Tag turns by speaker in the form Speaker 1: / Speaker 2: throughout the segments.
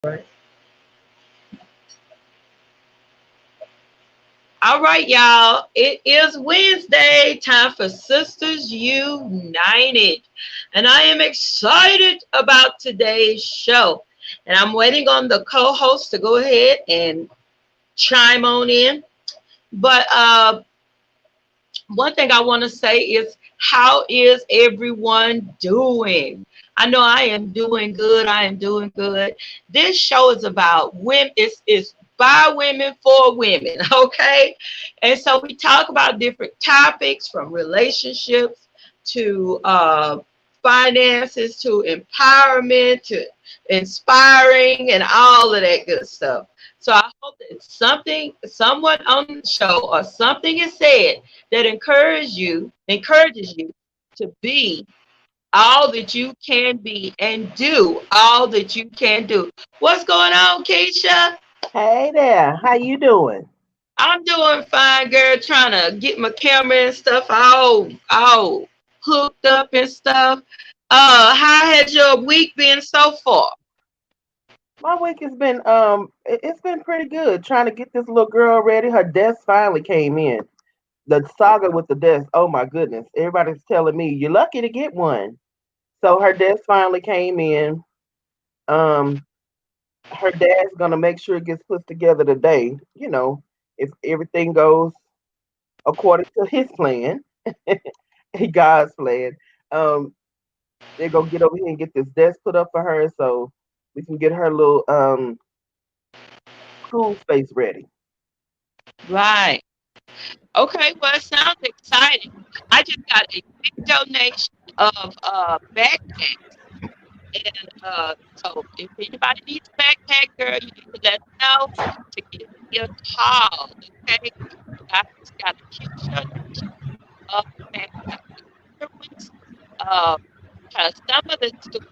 Speaker 1: Right. All right, y'all. It is Wednesday, time for Sisters United. And I am excited about today's show. And I'm waiting on the co host to go ahead and chime on in. But one thing I want to say is, how is everyone doing? I know I am doing good. I am doing good. This show is about women. It's by women for women. Okay. And so we talk about different topics, from relationships to finances to empowerment to inspiring and all of that good stuff. So I hope that someone on the show or something is said that encourages you to be all that you can be and do all that you can do. What's going on, Keisha?
Speaker 2: Hey there, how you doing?
Speaker 1: I'm doing fine, girl. Trying to get my camera and stuff all hooked up and stuff. How has your week been so far?
Speaker 2: My week has been it's been pretty good. Trying to get this little girl ready. Her desk finally came in. The saga with the desk. Oh my goodness. Everybody's telling me you're lucky to get one. So her desk finally came in. Um her dad's gonna make sure it gets put together today. If everything goes according to his plan, God's plan. Um they're gonna get over here and get this desk put up for her so we can get her little school space ready.
Speaker 1: Right. Okay, well, it sounds exciting. I just got a big donation of backpacks. And so if anybody needs a backpack, girl, you need to let us know to give me a call. Okay? I just got a huge donation of backpacks. Different ones, because some of the students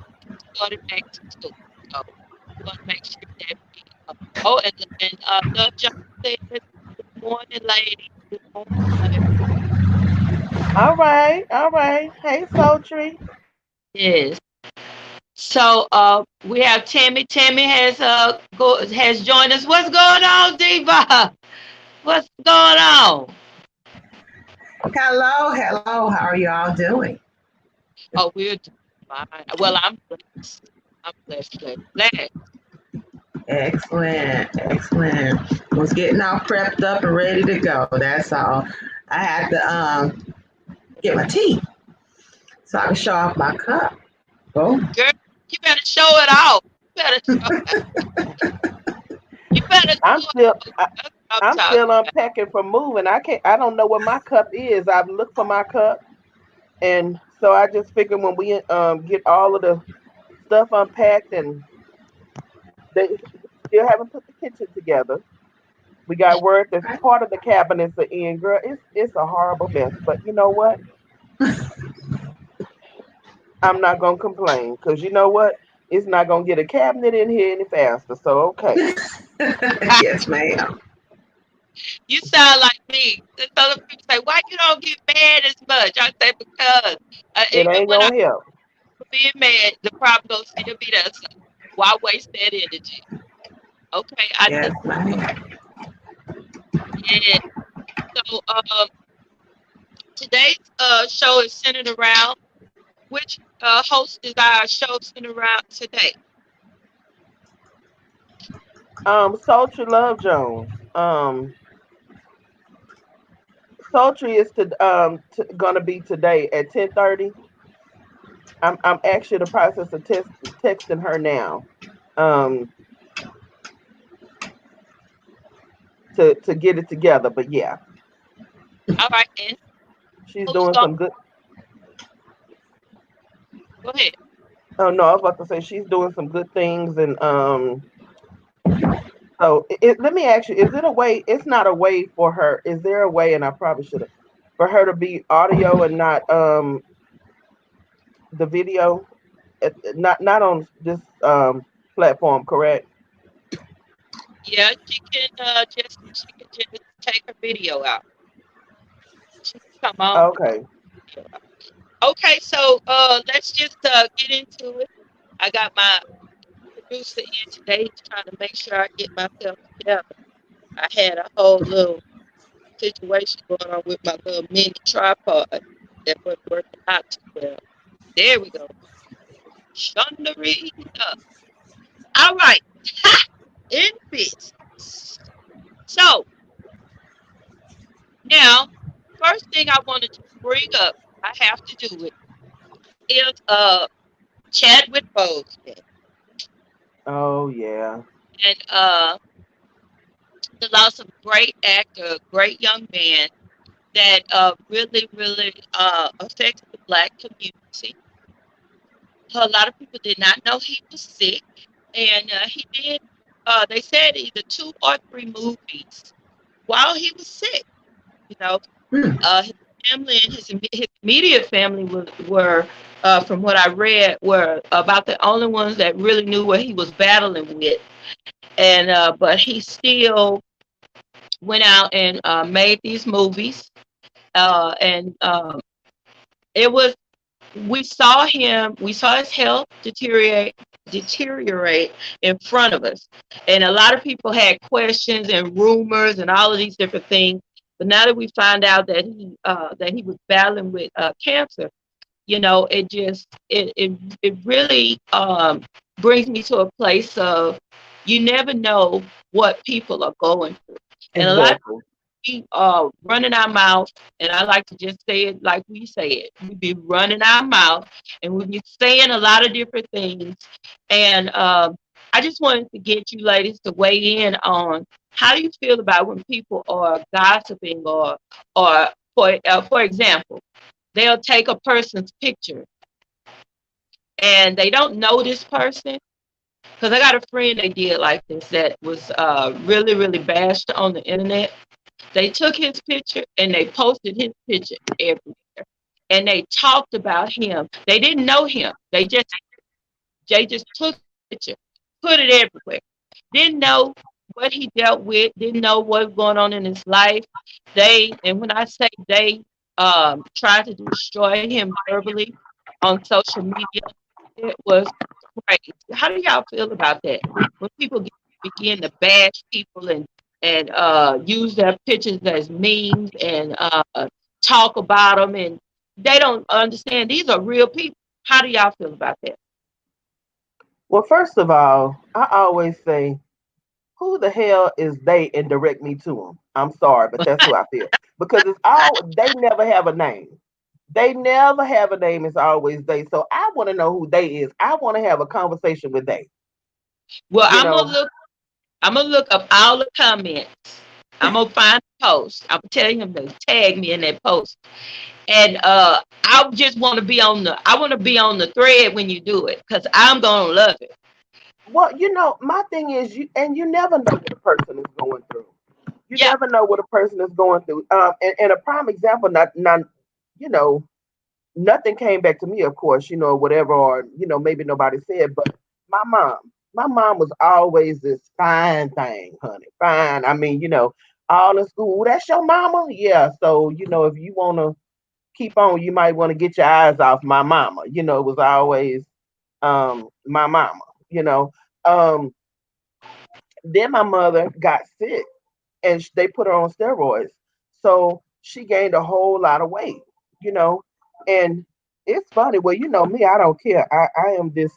Speaker 1: started back to school. So we want to make sure that we, oh, and Love John said, good morning, ladies. Good morning.
Speaker 2: All right, all right. Hey, Sultry.
Speaker 1: Yes. So we have Tammy. Tammy has joined us. What's going on, Diva? What's going on?
Speaker 3: Hello, hello. How are you all doing?
Speaker 1: Oh, we're doing fine. Well, I'm blessed. I'm blessed, blessed, blessed.
Speaker 3: Excellent, excellent. Was getting all prepped up and ready to go. That's all. I had to get my tea so I can show off my cup. Oh,
Speaker 1: Girl, you better show it off. You better show it. You better
Speaker 2: I'm
Speaker 1: show
Speaker 2: still
Speaker 1: it.
Speaker 2: I,
Speaker 1: That's what I'm
Speaker 2: I'm
Speaker 1: talking
Speaker 2: still
Speaker 1: about.
Speaker 2: unpacking from moving. I don't know what my cup is. I've looked for my cup, and so I just figured when we get all of the stuff unpacked and they still haven't put the kitchen together. We got word that
Speaker 3: okay.
Speaker 2: part of the cabinets are in. Girl, it's a horrible mess. But you know what? I'm not gonna complain because you know what? It's not gonna get a cabinet in here any faster. So okay,
Speaker 3: Yes, ma'am.
Speaker 1: You sound like me. There's other people say, why you don't get mad as much? I say, because
Speaker 2: it
Speaker 1: even
Speaker 2: ain't
Speaker 1: when I'm
Speaker 2: gonna help.
Speaker 1: being mad, the problem don't still be there. So why waste that energy? Okay, I
Speaker 3: Yes,
Speaker 1: just,
Speaker 3: ma'am.
Speaker 1: yeah. So today's show is centered around which host is our show centered around today?
Speaker 2: Sultry Love Jones. Sultry is gonna be today at 10:30. I'm actually in the process of texting her now. Um, to get it together. But yeah,
Speaker 1: All right, and
Speaker 2: she's
Speaker 1: who's
Speaker 2: doing
Speaker 1: going?
Speaker 2: some good.
Speaker 1: Go ahead.
Speaker 2: Oh no, I was about to say she's doing some good things, and so let me ask you: is it a way? It's not a way for her. Is there a way? And I probably should have for her to be audio and not the video, not on this platform, correct?
Speaker 1: Yeah, she can just take her video out. She can come on and take
Speaker 2: Okay.
Speaker 1: her video out. Okay, so let's just get into it. I got my producer in today trying to make sure I get myself together. I had a whole little situation going on with my little mini tripod that wasn't working out too well. There we go. Shondarita. All right. In business. So now, first thing I wanted to bring up, I have to do it, is Chadwick Boseman
Speaker 2: Oh yeah.
Speaker 1: and the loss of a great actor, a great young man that really, really affects the Black community. A lot of people did not know he was sick, and he did. They said either 2 or 3 movies while he was sick. You know,
Speaker 3: Mm.
Speaker 1: his family and his immediate family were from what I read, were about the only ones that really knew what he was battling with. And but he still went out and made these movies, and it was we saw his health deteriorate in front of us, and a lot of people had questions and rumors and all of these different things. But now that we find out that he was battling with cancer, it just it really brings me to a place of, you never know what people are going through, and a lot of
Speaker 2: Exactly.
Speaker 1: we running our mouth, and I like to just say it like we say it. We be running our mouth, and we be saying a lot of different things. And I just wanted to get you ladies to weigh in on how do you feel about when people are gossiping, or for example, they'll take a person's picture and they don't know this person. Because I got a friend they did like this that was really, really bashed on the internet. They took his picture and they posted his picture everywhere. And they talked about him. They didn't know him. They just took his picture, put it everywhere. Didn't know what he dealt with, didn't know what was going on in his life. And when I say they, tried to destroy him verbally on social media, it was crazy. How do y'all feel about that? When people begin to bash people and use their pictures as memes and talk about them, and they don't understand these are real people. How do y'all feel about that?
Speaker 2: Well, first of all, I always say, who the hell is they and direct me to them? I'm sorry, but that's who I feel. Because it's all, they never have a name. They never have a name. It's always they. So I want to know who they is. I want to have a conversation with they.
Speaker 1: Well,
Speaker 2: You know,
Speaker 1: I'm gonna look up all the comments. I'm gonna find the post. I'm gonna tell him to tag me in that post. And I just want to be on the thread when you do it, because I'm gonna love it.
Speaker 2: well, my thing is you never know what a person is going through. You
Speaker 1: Yeah.
Speaker 2: never know what a person is going through. And a prime example, not, you know, nothing came back to me, of course, whatever, or maybe nobody said, but my mom, my mom was always this fine thing, honey, fine. I mean, all in school. That's your mama, yeah. So if you want to keep on, you might want to get your eyes off my mama. It was always my mama. You know, um, then my mother got sick and they put her on steroids. So she gained a whole lot of weight, you know. And it's funny. Well, me, I don't care. I am this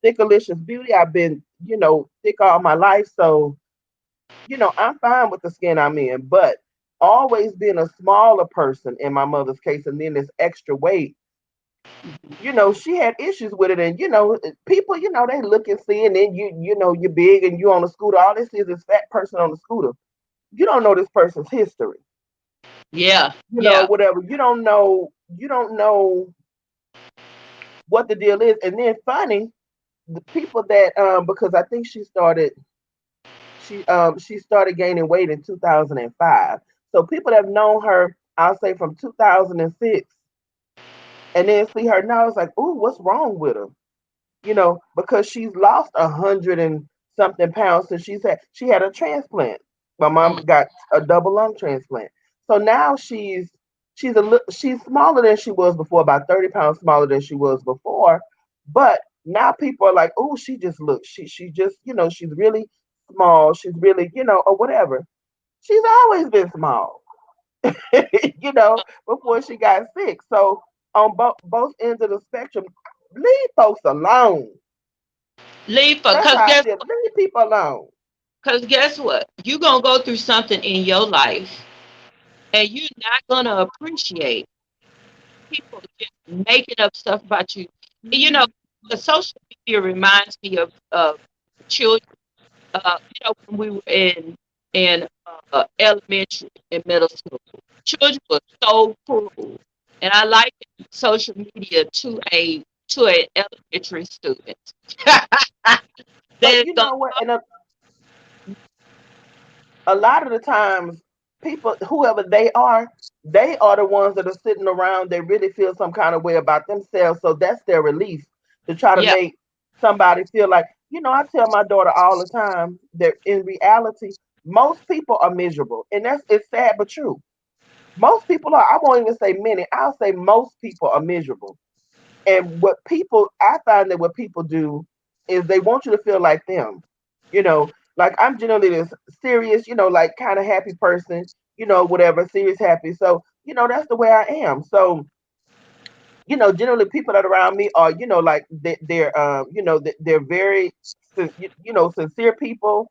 Speaker 2: thickalicious beauty. I've been, thick all my life. So, I'm fine with the skin I'm in. But always being a smaller person in my mother's case, and then this extra weight, she had issues with it. And, people, they look and see, and then you're big and you on a scooter. All this is this fat person on the scooter. You don't know this person's history,
Speaker 1: Yeah. Yeah.
Speaker 2: whatever. You don't know what the deal is. And then funny, the people that because I think she started gaining weight in 2005. So people that have known her, I'll say from 2006, and then see her now, it's like, ooh, what's wrong with her? Because she's lost 100 and something pounds since she had a transplant. My mom
Speaker 1: Mm.
Speaker 2: got a double lung transplant, so now she's smaller than she was before, about 30 pounds smaller than she was before, but Now people are like, oh, she just looks, she just, she's really small, she's really, or whatever. She's always been small, before she got sick. So on both ends of the spectrum, leave folks alone.
Speaker 1: Leave for,
Speaker 2: That's how I feel. Leave people alone.
Speaker 1: cause guess what? You're gonna go through something in your life, and you're not gonna appreciate people just making up stuff about you. You know, the social media reminds me of children. When we were in elementary and middle school, children were so cruel, and I like social media to an elementary student.
Speaker 2: But
Speaker 1: There's
Speaker 2: you
Speaker 1: gonna
Speaker 2: know what? And a lot of the times, people, whoever they are the ones that are sitting around. They really feel some kind of way about themselves, so that's their release to try to
Speaker 1: yeah,
Speaker 2: make somebody feel like. I tell my daughter all the time that in reality, most people are miserable, and it's sad but true. Most people are. I won't even say many. I'll say most people are miserable. And I find that what people do is they want you to feel like them. Like I'm generally this serious, like kind of happy person, whatever, serious, happy. So, that's the way I am. So, generally people that are around me are, like they're very, sincere people,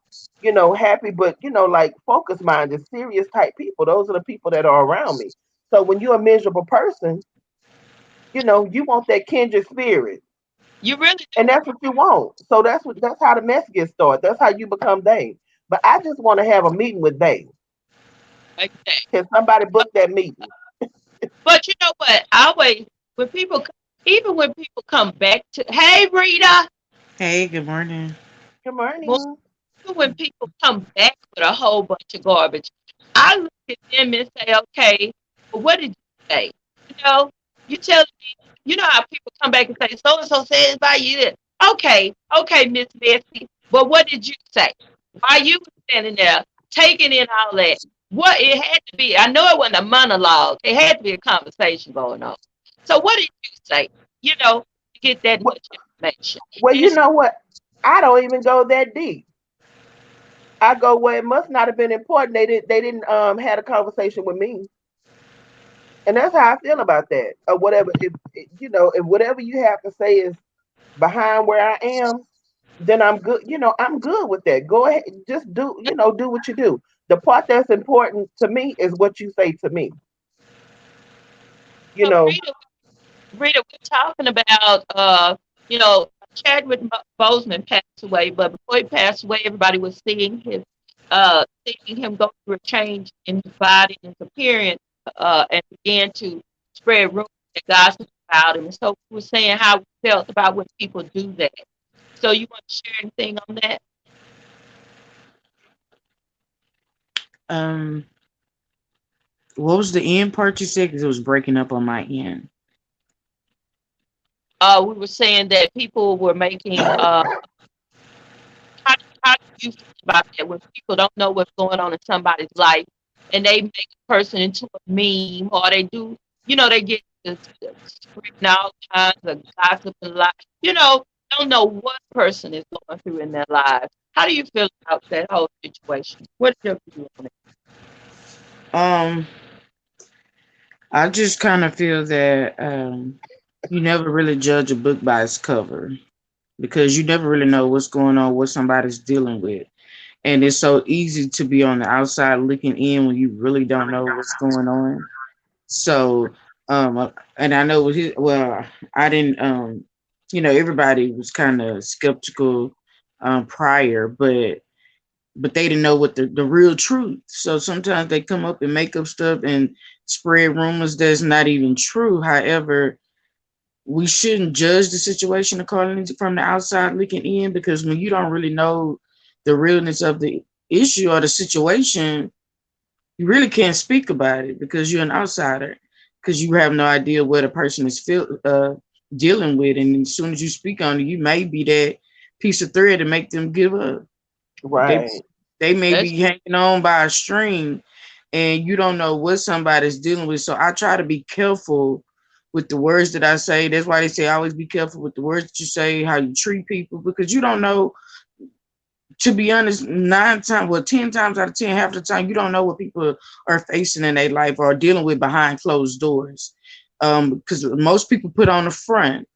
Speaker 2: happy, but, like focus minded, serious type people. Those are the people that are around me. So when you're a miserable person, you want that kindred spirit.
Speaker 1: you really
Speaker 2: And that's what you want. So that's how the mess gets started. That's how you become they. But I just want to have a meeting with they.
Speaker 1: like that.
Speaker 2: Can somebody book that meeting?
Speaker 1: But you know what? I always when people even when people come back to, hey Rita,
Speaker 4: Hey, good morning.
Speaker 2: Good
Speaker 1: well,
Speaker 2: morning.
Speaker 1: even when people come back with a whole bunch of garbage, I look at them and say, okay, well, what did you say? You know, you tell me, you know how people come back and say, so and so said about you this. Okay, Miss Bessie, but what did you say? Why you was standing there taking in all that? What it had to be, I know it wasn't a monologue. It had to be a conversation going on. So what did you say? To get that
Speaker 2: Well,
Speaker 1: much information.
Speaker 2: well,
Speaker 1: And
Speaker 2: you
Speaker 1: it's
Speaker 2: know what? I don't even go that deep. I go where it must not have been important. They didn't had a conversation with me. And that's how I feel about that. Or whatever. If whatever you have to say is behind where I am, then I'm good. I'm good with that. Go ahead, just do what you do. The part that's important to me is what you say to me. You
Speaker 1: so
Speaker 2: know,
Speaker 1: Rita, we're talking about, Chadwick Boseman passed away, but before he passed away, everybody was seeing him go through a change in his body and his appearance, and began to spread rumors and gossip about him. And so we were saying how we felt about when people do that. So you want to share anything on that?
Speaker 4: Um, what was the end part you said? Because it was breaking up on my end.
Speaker 1: We were saying that people were making how do you feel about that when people don't know what's going on in somebody's life and they make a person into a meme or they do, they get this spreading all kinds of gossip and lies, don't know what person is going through in their lives. How do you feel about that whole situation? What's your view on it?
Speaker 4: Um, I just kind of feel that you never really judge a book by its cover because you never really know what's going on, what somebody's dealing with. And it's so easy to be on the outside looking in when you really don't know what's going on. So, and I know with his, well, I didn't, everybody was kind of skeptical prior, but they didn't know what the real truth. So sometimes they come up and make up stuff and spread rumors that's not even true. However, we shouldn't judge the situation according to from the outside looking in because when you don't really know the realness of the issue or the situation, you really can't speak about it because you're an outsider because you have no idea what a person is dealing with, and as soon as you speak on it, you may be that piece of thread to make them give up. They
Speaker 2: right.
Speaker 4: they may
Speaker 1: That's
Speaker 4: be hanging on by a string, and you don't know what somebody's dealing with. So I try to be careful with the words that I say. That's why they say always be careful with the words that you say, how you treat people, because you don't know. To be honest, 9 times, well, 10 times out of 10, half the time, you don't know what people are facing in their life or dealing with behind closed doors. Because most people put on the front.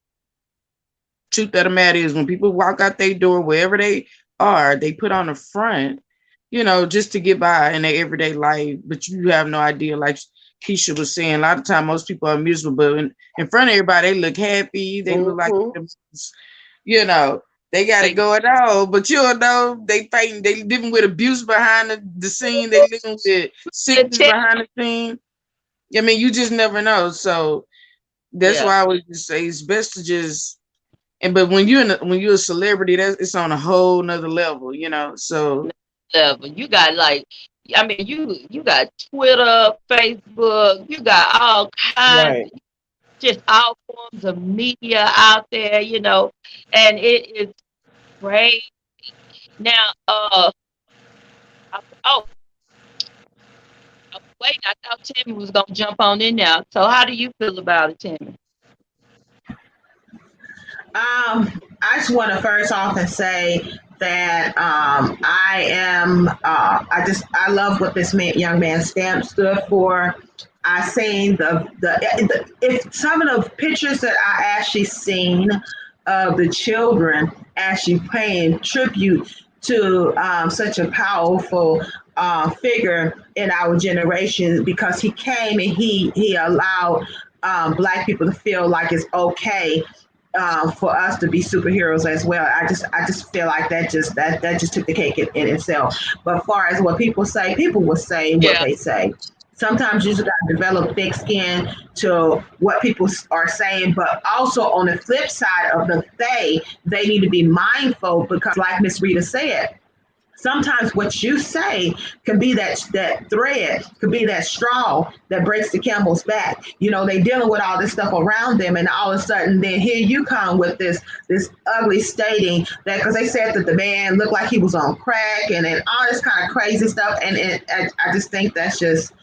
Speaker 4: Truth of the matter is, when people walk out their door, wherever they are, they put on the front, just to get by in their everyday life. But you have no idea, like Keisha was saying, a lot of time most people are miserable, but in front of everybody, they look happy. They look like,
Speaker 2: Mm-hmm.
Speaker 4: you know, they got it
Speaker 1: They
Speaker 4: going on, but you don't know they fighting, they living with abuse behind the scene, they living with
Speaker 1: the
Speaker 4: sickness
Speaker 1: tip.
Speaker 4: behind the scene. I mean, you just never know. So that's
Speaker 1: Yeah.
Speaker 4: why I would just say it's best to just but when you're a celebrity, that's it's on a whole nother level. So
Speaker 1: Level. You got like, I mean, you got Twitter, Facebook, you got all kinds,
Speaker 2: Right.
Speaker 1: just all forms of media out there, and it is great. Now, oh, wait, I thought Timmy was gonna jump on in now. So, how do you feel about it, Timmy?
Speaker 3: I just want to first off and say that I love what this young man Stamp stood for. I seen the if some of the pictures that I actually seen of the children actually paying tribute to such a powerful figure in our generation, because he came and he allowed black people to feel like it's okay for us to be superheroes as well. I just feel like that just took the cake in itself. But as far as what people will say what
Speaker 1: Yeah,
Speaker 3: they say. Sometimes you just got to develop thick skin to what people are saying, but also on the flip side of they need to be mindful, because, like Miss Rita said, sometimes what you say can be that thread, could be that straw that breaks the camel's back. They dealing with all this stuff around them, and all of a sudden, then here you come with this ugly stating that, because they said that the man looked like he was on crack, and all this kind of crazy stuff. And I just think that's just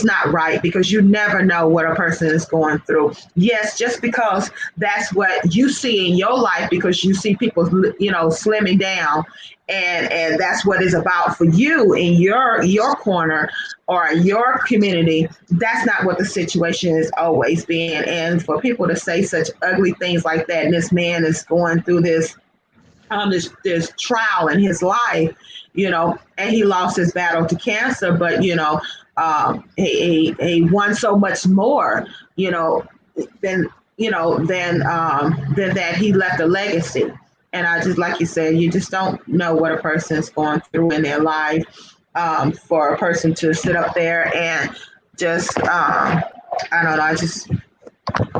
Speaker 3: not right, because you never know what a person is going through. Yes, just because that's what you see in your life, because you see people, slimming down, and that's what it's about for you in your corner or your community. That's not what the situation is always being. And for people to say such ugly things like that, and this man is going through this trial in his life, and he lost his battle to cancer, but he won so much more, than than that. He left a legacy. And I just, like you said, you just don't know what a person's going through in their life. For a person to sit up there and just I don't know, I just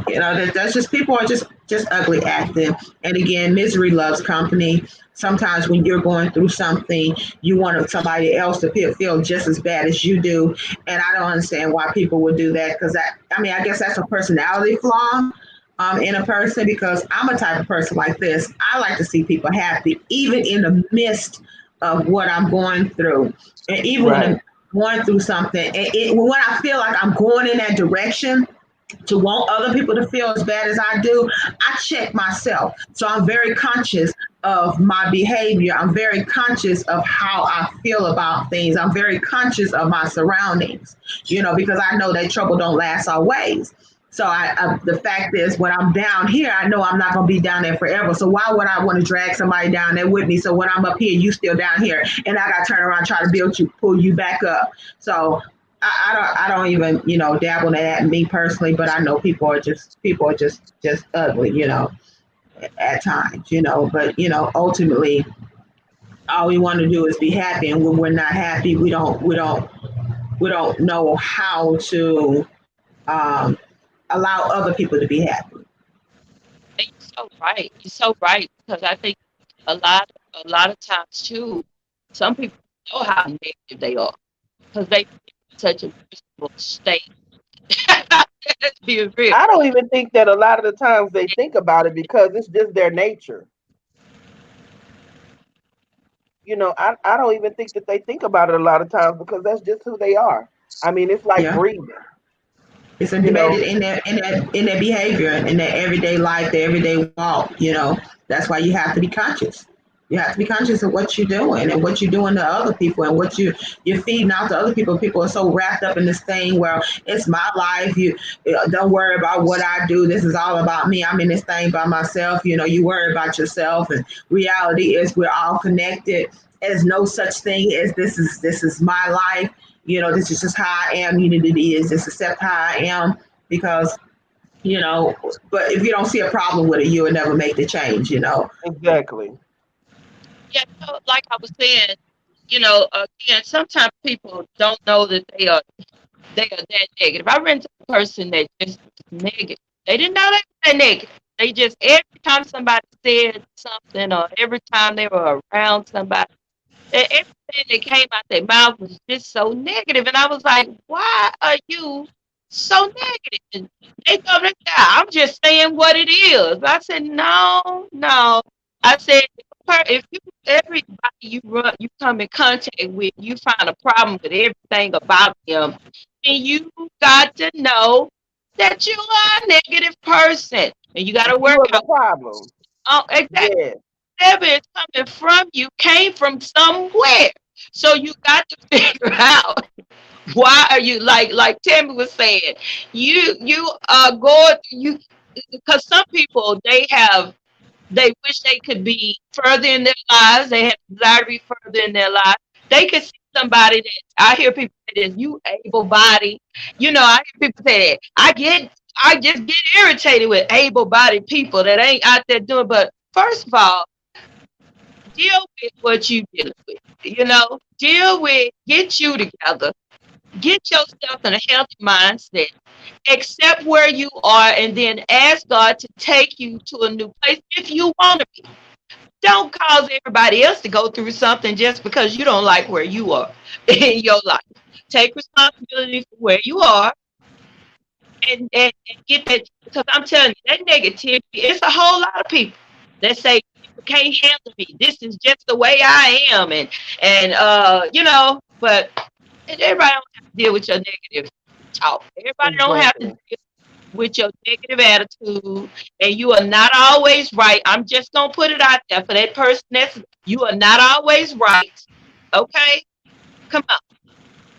Speaker 3: that's just, people are just ugly acting. And again, misery loves company. Sometimes when you're going through something, you want somebody else to feel just as bad as you do. And I don't understand why people would do that, because I guess that's a personality flaw in a person, because I'm a type of person like this. I like to see people happy, even in the midst of what I'm going through. And even when
Speaker 2: Right.
Speaker 3: I'm going through something, when I feel like I'm going in that direction, to want other people to feel as bad as I do, I check myself. So I'm very conscious of my behavior. I'm very conscious of how I feel about things. I'm very conscious of my surroundings, because I know that trouble don't last always. So the fact is, when I'm down here, I know I'm not going to be down there forever. So why would I want to drag somebody down there with me? So when I'm up here, you still down here, and I got to turn around and try to pull you back up. So I don't even dabble in that, me personally, but I know people are just ugly, at times, but ultimately all we want to do is be happy, and when we're not happy, we don't know how to um, allow other people to be happy.
Speaker 1: and you're so right. You're so right, because I think a lot, a lot of times too, some people know how negative they are because they in such a miserable state. Let's be real.
Speaker 2: I don't even think that a lot of the times they think about it because it's just their nature. I don't even think that they think about it a lot of times because that's just who they are. I mean, it's like
Speaker 3: Yeah.
Speaker 2: breathing.
Speaker 3: It's
Speaker 2: You know,
Speaker 3: embedded in their behavior, in their everyday life, their everyday walk. That's why you have to be conscious. You have to be conscious of what you're doing and what you're doing to other people and what you're feeding out to other people. People are so wrapped up in this thing where it's my life. Don't worry about what I do. This is all about me. I'm in this thing by myself. You worry about yourself. And reality is we're all connected. There's no such thing as this is my life. This is just how I am. You need to be is just accept how I am because you know. But if you don't see a problem with it, you will never make the change.
Speaker 2: exactly.
Speaker 1: Yeah, like I was saying, again, sometimes people don't know that they are that negative. I ran into a person that just was negative. They didn't know they were that negative. They just every time somebody said something or every time they were around somebody, everything that came out their mouth was just so negative. And I was like, why are you so negative? And they told me, "Yeah, I'm just saying what it is." I said, no, no. I said, if you everybody you come in contact with, you find a problem with everything about them, then you got to know that you are a negative person. And you got to
Speaker 2: You
Speaker 1: work
Speaker 2: are the
Speaker 1: out.
Speaker 2: problem.
Speaker 1: Oh, exactly
Speaker 2: Yeah,
Speaker 1: whatever is coming from you came from somewhere. So you got to figure out why are you like Tammy was saying, you are going you because some people they wish they could be further in their lives. They have desire to be further in their lives. They could see somebody that I hear people say this, you able body. I hear people say that. I just get irritated with able bodied people that ain't out there doing. But first of all, deal with what you dealing with. Deal with, get you together, get yourself in a healthy mindset, accept where you are, and then ask God to take you to a new place if you want to be. Don't cause everybody else to go through something just because you don't like where you are in your life. Take responsibility for where you are and get that because I'm telling you, that negativity, it's a whole lot of people that say people can't handle me. This is just the way I am but everybody don't have to deal with your negative talk. Everybody don't have to
Speaker 2: exactly.
Speaker 1: deal with your negative attitude and you are not always right. I'm just gonna put it out there for that person that's you are not always right. Okay? Come on.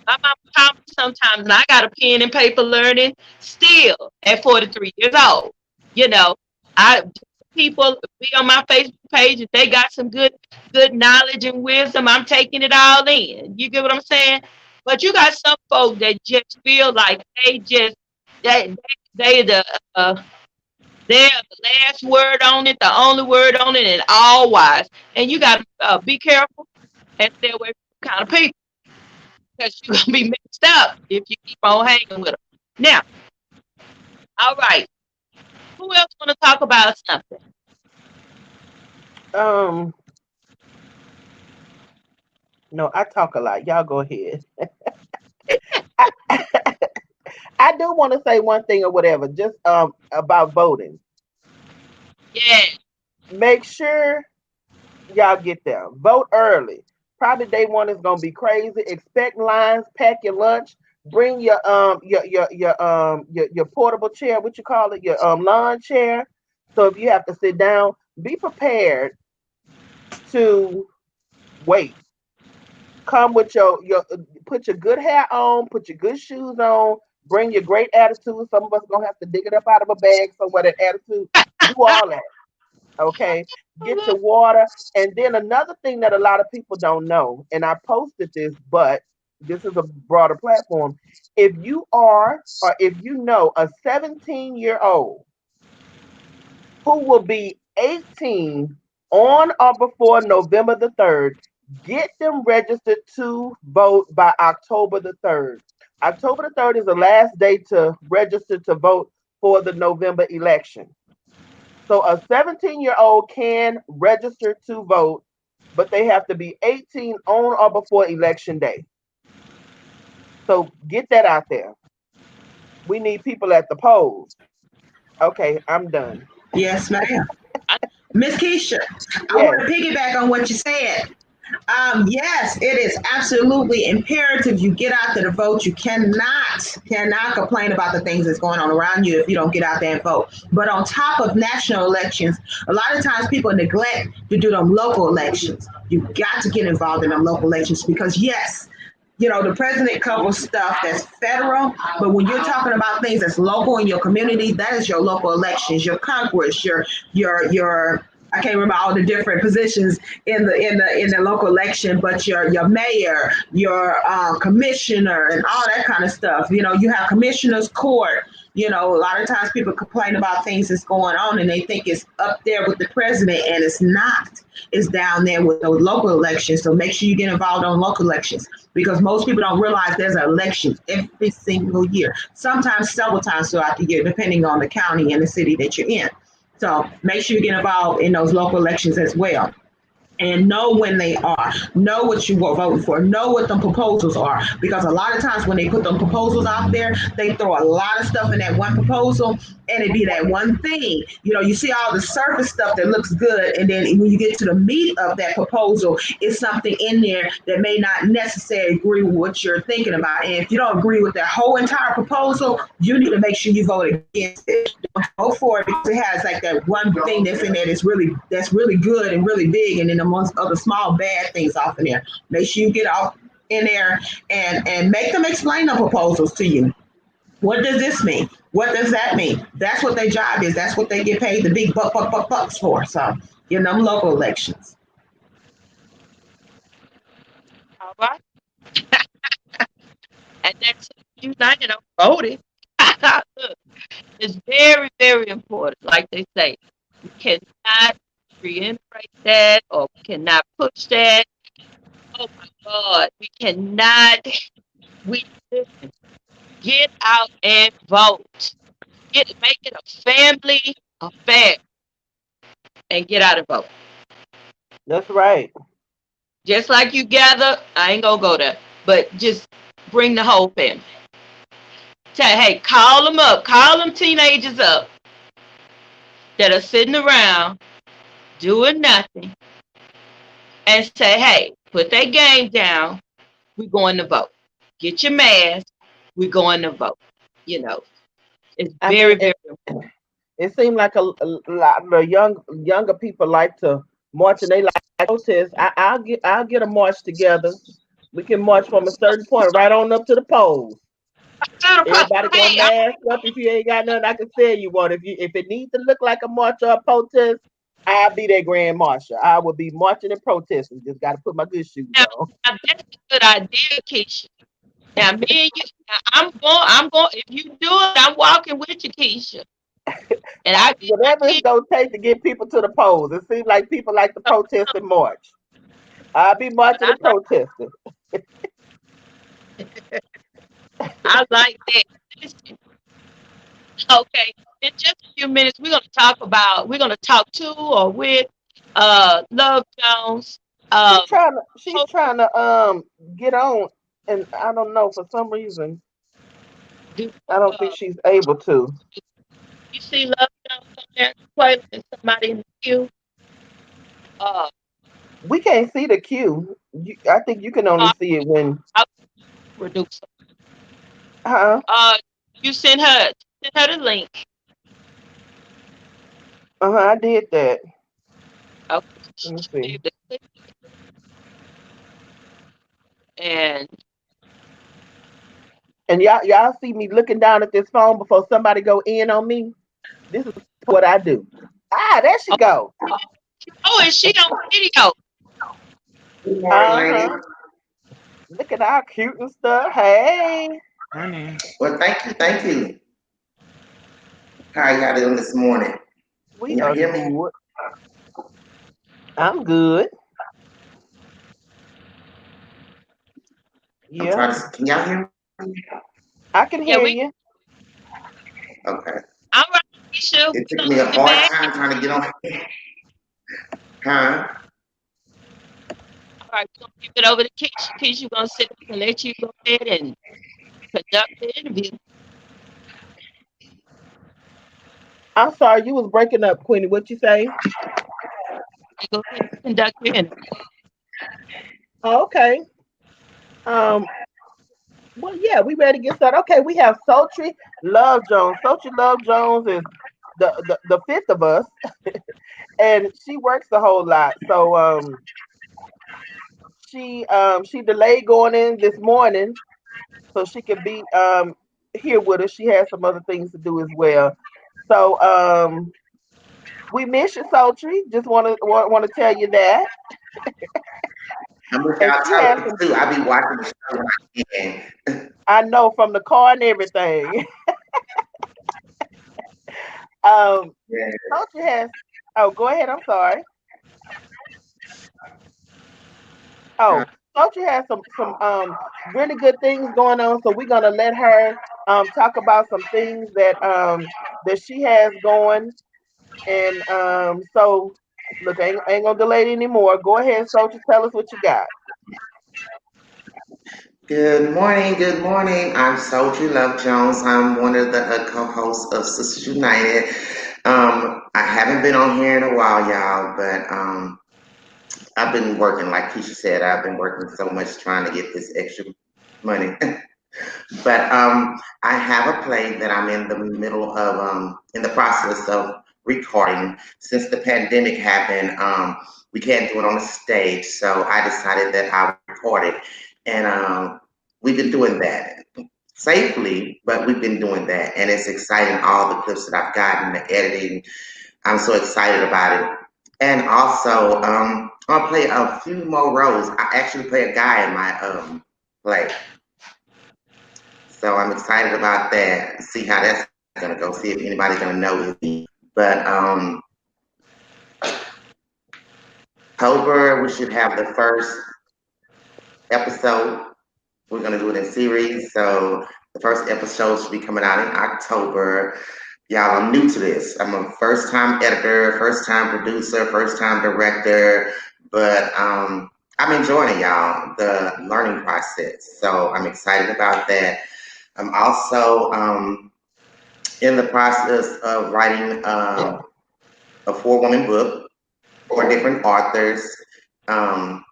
Speaker 1: My mama taught me sometimes, and I got a pen and paper learning still at 43 years old. You know, I people be on my Facebook page if they got some good knowledge and wisdom. I'm taking it all in. You get what I'm saying? But you got some folk that just feel like they they the they're the last word on it, the only word on it, and all wise. And you got to be careful and stay away from kind of people because you're gonna be mixed up if you keep on hanging with them. Now, all right. Who else want to talk about something?
Speaker 2: Um, no, I talk a lot. Y'all go ahead. I, I do want to say one thing or whatever, just about voting.
Speaker 1: Yeah.
Speaker 2: Make sure y'all get there. Vote early. Probably day one is gonna be crazy. Expect lines. Pack your lunch. Bring your portable chair. What you call it? Your lawn chair. So if you have to sit down, be prepared to wait. Come with your put your good hair on. Put your good shoes on. Bring your great attitude. Some of us gonna have to dig it up out of a bag somewhere. That attitude. Do all that. Okay, get your water. And then another thing that a lot of people don't know, and I posted this, but this is a broader platform. If you are, or if you know a 17-year-old who will be 18 on or before November the 3rd, get them registered to vote by October the 3rd. October the 3rd is the last day to register to vote for the November election. So a 17-year-old can register to vote, but they have to be 18 on or before election day. So get that out there. We need people at the polls. Okay, I'm done.
Speaker 3: Yes, ma'am. Miss Keisha, I
Speaker 2: Yes.
Speaker 3: want to piggyback on what you said. Yes, it is absolutely imperative you get out there to vote. You cannot complain about the things that's going on around you if you don't get out there and vote. But on top of national elections, a lot of times people neglect to do them local elections. You got to get involved in them local elections because yes, the president covers stuff that's federal, but when you're talking about things that's local in your community, that is your local elections, your Congress, your I can't remember all the different positions in the local election, but your mayor, your commissioner, and all that kind of stuff. You have commissioners court. A lot of times people complain about things that's going on, and they think it's up there with the president, and it's not. It's down there with those local elections. So make sure you get involved on local elections because most people don't realize there's an election every single year, sometimes several times throughout the year, depending on the county and the city that you're in. So make sure you get involved in those local elections as well and know when they are, know what you were voting for, know what the proposals are. Because a lot of times when they put them proposals out there, they throw a lot of stuff in that one proposal and it be that one thing. You see all the surface stuff that looks good, and then when you get to the meat of that proposal, it's something in there that may not necessarily agree with what you're thinking about. And if you don't agree with that whole entire proposal, you need to make sure you vote against it. Go for it because it has like that one thing that's in there that's really good and really big, and then amongst other small bad things off in there. Make sure you get off in there and make them explain the proposals to you. What does this mean? What does that mean? That's what their job is. That's what they get paid the big bucks for. So, them local elections.
Speaker 1: All right. And that's united on voting. Look, it's very, very important. Like they say, we cannot reiterate that or we cannot push that. Oh my God, we cannot. We listen. Get out and vote. Make it a family affair and get out and vote.
Speaker 2: That's right.
Speaker 1: Just like you gather, I ain't gonna go there, but just bring the whole family. Tell, hey, call them up, call them teenagers up that are sitting around doing nothing, and say, hey, put that game down. We're going to vote. Get your mask. We're going to vote. You know, it's
Speaker 2: I
Speaker 1: very,
Speaker 2: mean,
Speaker 1: very.
Speaker 2: it seemed like a lot of the younger people like to march and they like protest. I'll get a march together. We can march from a certain point right on up to the polls. Everybody gonna
Speaker 1: Hey,
Speaker 2: mask up. If you ain't got nothing, I can sell you one. If it needs to look like a march or a protest, I'll be that grand marshal. I will be marching and protesting. Just got to put my good shoes on.
Speaker 1: now that's a good idea, Keisha. Now, me and you, now, I'm going. If you do it, I'm walking with you, Keisha. And I get my
Speaker 2: Whatever it's
Speaker 1: kids.
Speaker 2: gonna take to get people to the polls. It seems like people like to protest and march. I'll be marching
Speaker 1: I
Speaker 2: and protesting.
Speaker 1: like that. Listen, okay, in just a few minutes, we're gonna talk to or with Love Jones.
Speaker 2: She's
Speaker 1: Um,
Speaker 2: trying to she's
Speaker 1: hope
Speaker 2: trying to get on, and I don't know for some reason
Speaker 1: do
Speaker 2: I don't think she's able to.
Speaker 1: you see Love Jones on there, Quayla, and somebody in the queue? Uh,
Speaker 2: We can't see the queue. I think you can only
Speaker 1: uh,
Speaker 2: see it when.
Speaker 1: I'll produce.
Speaker 2: Huh?
Speaker 1: Uh, you send her the link.
Speaker 2: I did that.
Speaker 1: Okay,
Speaker 2: Let me
Speaker 1: she'll be
Speaker 2: see.
Speaker 1: able to click and
Speaker 2: And y'all see me looking down at this phone before somebody go in on me. This is what I do. There she
Speaker 1: oh,
Speaker 2: go.
Speaker 1: and she on video.
Speaker 5: Good morning,
Speaker 2: Uh
Speaker 5: lady.
Speaker 2: huh. Look at our cute and stuff. Hey,
Speaker 4: Honey.
Speaker 5: Well, thank you, thank you. How y'all doing this morning?
Speaker 2: we
Speaker 5: Can y'all
Speaker 2: are
Speaker 5: hear me?
Speaker 2: good. I'm good.
Speaker 5: I'm
Speaker 2: Yeah,
Speaker 5: trying to. Can y'all hear me?
Speaker 2: I can
Speaker 1: Yeah,
Speaker 2: hear you.
Speaker 5: Okay.
Speaker 1: I'm right, Keisha.
Speaker 5: It
Speaker 1: We
Speaker 5: took
Speaker 1: gonna
Speaker 5: me a
Speaker 1: sit
Speaker 5: hard
Speaker 1: back.
Speaker 5: time trying to get on. Huh?
Speaker 1: All right, we're gonna give it over to Keisha. Keisha, we're gonna sit back and let you go ahead and conduct the interview.
Speaker 2: I'm sorry, you was breaking up, Queenie. What you say?
Speaker 1: You go ahead and conduct your interview.
Speaker 2: Okay. Um. Well, yeah, we ready to get started. Okay, we have Sultry Love Jones. Sultry Love Jones is the fifth of us, and she works a whole lot. So she delayed going in this morning so she could be here with us. She has some other things to do as well. So we miss you, Sultry. Just want to tell you that.
Speaker 5: I'm with
Speaker 2: And
Speaker 5: y'all
Speaker 2: she has
Speaker 5: totally
Speaker 2: some.
Speaker 5: too. I be watching the show when I can.
Speaker 2: I know from the car and everything. um,
Speaker 5: Yeah.
Speaker 2: Sultry has. Oh, go ahead. I'm sorry. Oh, Sultry has some really good things going on. So we're gonna let her talk about some things that she has going. And so look, I ain't gonna delay it anymore. Go ahead, Sultry. Tell us what you got.
Speaker 5: Good morning. Good morning. I'm Soultry Love Jones. I'm one of the co-hosts of Sisters United. I haven't been on here in a while, y'all, but I've been working, like Keisha said, I've been working so much trying to get this extra money. But I have a play that I'm in the middle of, in the process of recording. Since the pandemic happened, we can't do it on the stage, so I decided that I would record it, and we've been doing that safely, but we've been doing that, and it's exciting. All the clips that I've gotten, the editing, I'm so excited about it. And also, I'll play a few more roles. I actually play a guy in my play. So I'm excited about that. See how that's gonna go. See if anybody's gonna notice me. But October we should have the first episode. We're gonna do it in series. So the first episode should be coming out in October. Y'all, I'm new to this. I'm a first time editor, first time producer, first time director, but I'm enjoying it, y'all, the learning process. So I'm excited about that. I'm also in the process of writing a four-woman book for different authors. Um,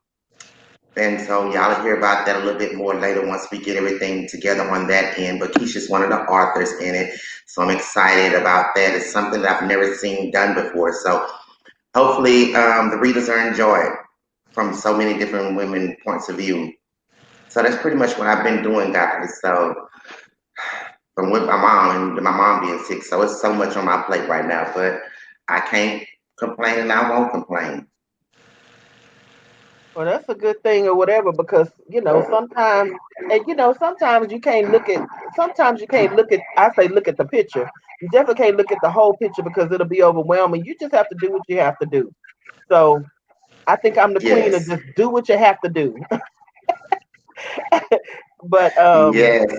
Speaker 5: and so y'all will hear about that a little bit more later once we get everything together on that end. But Keisha's one of the authors in it. So I'm excited about that. It's something that I've never seen done before. So hopefully the readers are enjoying it from so many different women points of view. So that's pretty much what I've been doing, guys. So from with my mom and my mom being sick. So it's so much on my plate right now, but I can't complain and I won't complain.
Speaker 2: Well, that's a good thing or whatever because sometimes and sometimes you can't look at I say look at the picture. You definitely can't look at the whole picture because it'll be overwhelming. You just have to do what you have to do. So I think I'm the queen of
Speaker 5: Yes.
Speaker 2: just do what you have to do. But
Speaker 5: Yes.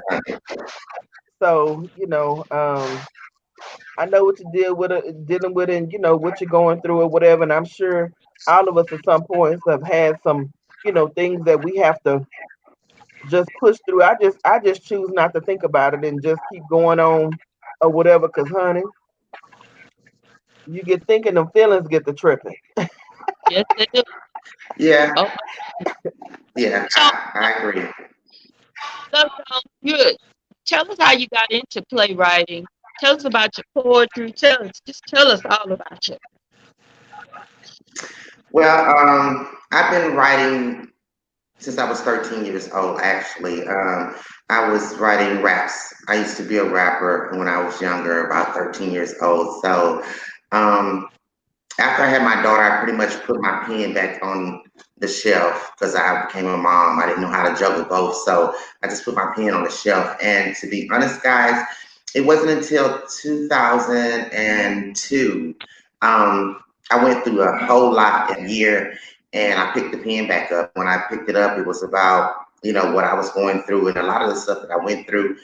Speaker 2: so I know what you dealing with and what you're going through or whatever. And I'm sure all of us at some points have had some things that we have to just push through. I just choose not to think about it and just keep going on or whatever. Cause honey, you get thinking them feelings get to tripping.
Speaker 1: Yes, they do.
Speaker 5: Yeah.
Speaker 1: Oh,
Speaker 5: Yeah.
Speaker 1: so
Speaker 5: I agree.
Speaker 1: Love Jones, good. Tell us how you got into playwriting. Tell us about your poetry. Just tell us all about you.
Speaker 5: Well, I've been writing since I was 13 years old, actually. I was writing raps. I used to be a rapper when I was younger, about 13 years old. So um, after I had my daughter, I pretty much put my pen back on the shelf because I became a mom. I didn't know how to juggle both. So I just put my pen on the shelf. And to be honest, guys, it wasn't until 2002. Um, I went through a whole lot in a year and I picked the pen back up. When I picked it up, it was about, what I was going through and a lot of the stuff that I went through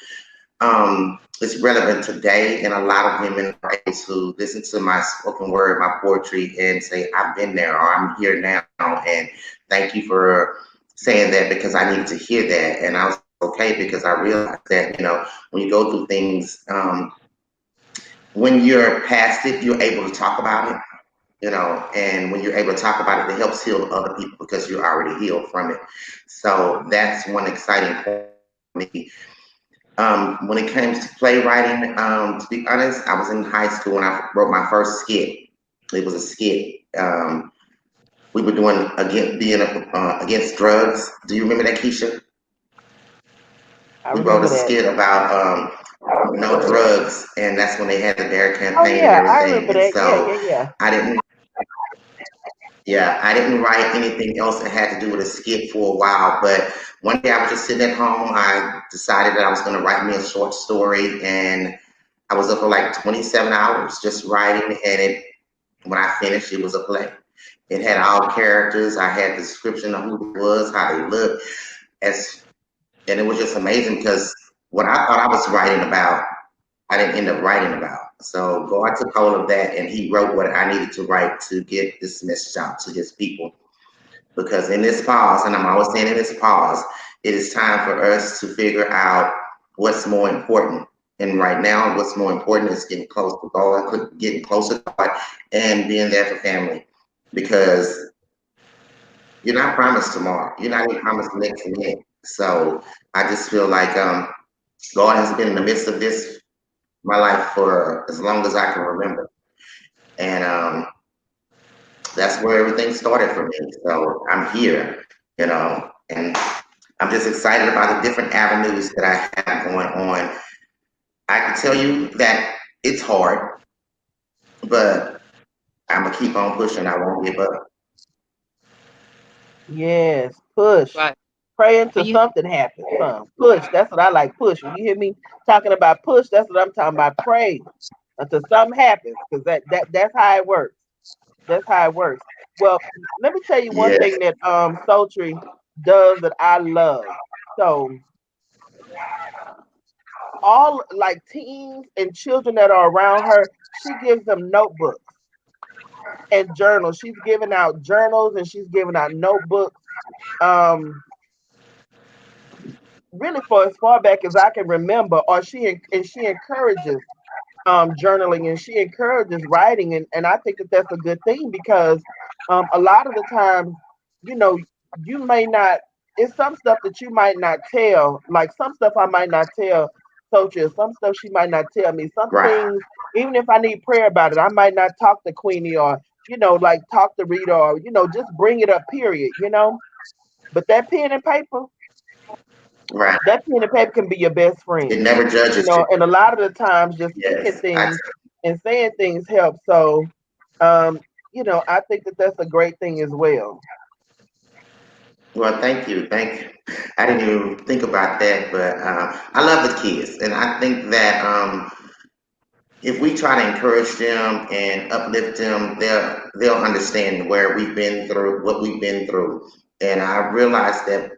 Speaker 5: is relevant today, and a lot of women are able to listen to my spoken word, my poetry, and say, I've been there or I'm here now. And thank you for saying that because I needed to hear that. And I was okay because I realized that, when you go through things, when you're past it, you're able to talk about it. And when you're able to talk about it, it helps heal other people because you're already healed from it. So that's one exciting point for me. When it comes to playwriting, to be honest, I was in high school when I wrote my first skit. It was a skit. We were doing being against drugs. Do you remember that, Keisha?
Speaker 2: I
Speaker 5: We wrote a
Speaker 2: remember that.
Speaker 5: skit about no drugs, and that's when they had the Dare
Speaker 2: Oh
Speaker 5: campaign and
Speaker 2: yeah, I
Speaker 5: everything.
Speaker 2: remember
Speaker 5: And
Speaker 2: that. Yeah,
Speaker 5: so
Speaker 2: yeah, yeah.
Speaker 5: I didn't, yeah, I didn't write anything else that had to do with a skit for a while. But one day I was just sitting at home. I decided that I was going to write me a short story, and I was up for like 27 hours just writing. And when I finished, it was a play. It had all characters. I had the description of who it was, how they looked, as and it was just amazing because what I thought I was writing about, I didn't end up writing about. So God took hold of that and he wrote what I needed to write to get this message out to his people. Because in this pause, and I'm always saying in this pause, it is time for us to figure out what's more important. And right now, what's more important is getting close to God, getting closer to God, and being there for family. Because you're not promised tomorrow. You're not even promised the next minute. So I just feel like God has been in the midst of this my life for as long as I can remember, and that's where everything started for me. So I'm here, and I'm just excited about the different avenues that I have going on. I can tell you that it's hard, but I'm gonna keep on pushing. I won't give up.
Speaker 2: Yes, push.
Speaker 1: Right.
Speaker 2: Pray
Speaker 1: Well,
Speaker 2: until
Speaker 1: you
Speaker 2: something happens. Son. Push. That's what I like. Push. When you hear me talking about push, that's what I'm talking about. Pray until something happens, because that's how it works. That's how it works. Well, let me tell you one
Speaker 5: Yes,
Speaker 2: thing that Sultry does that I love. So all like teens and children that are around her, she gives them notebooks and journals. She's giving out journals and she's giving out notebooks. Um, really for as far back as I can remember, or she encourages journaling and she encourages writing, and I think that that's a good thing because a lot of the times, you know, you may not. It's some stuff that you might not tell, like some stuff I might not tell Socha, some stuff she might not tell me. Some
Speaker 5: right,
Speaker 2: things, even if I need prayer about it, I might not talk to Queenie or like talk to Rita or just bring it up. Period. But that pen and paper,
Speaker 5: right.
Speaker 2: that pen and paper can be your best
Speaker 5: It
Speaker 2: friend.
Speaker 5: never judges you.
Speaker 2: And a lot of the times just speaking
Speaker 5: Yes,
Speaker 2: things and saying things help. So, um, I think that that's a great thing as well.
Speaker 5: well, thank you. I didn't even think about that, but I love the kids, and I think that if we try to encourage them and uplift them, they'll understand where we've been through, what we've been through. And I realized that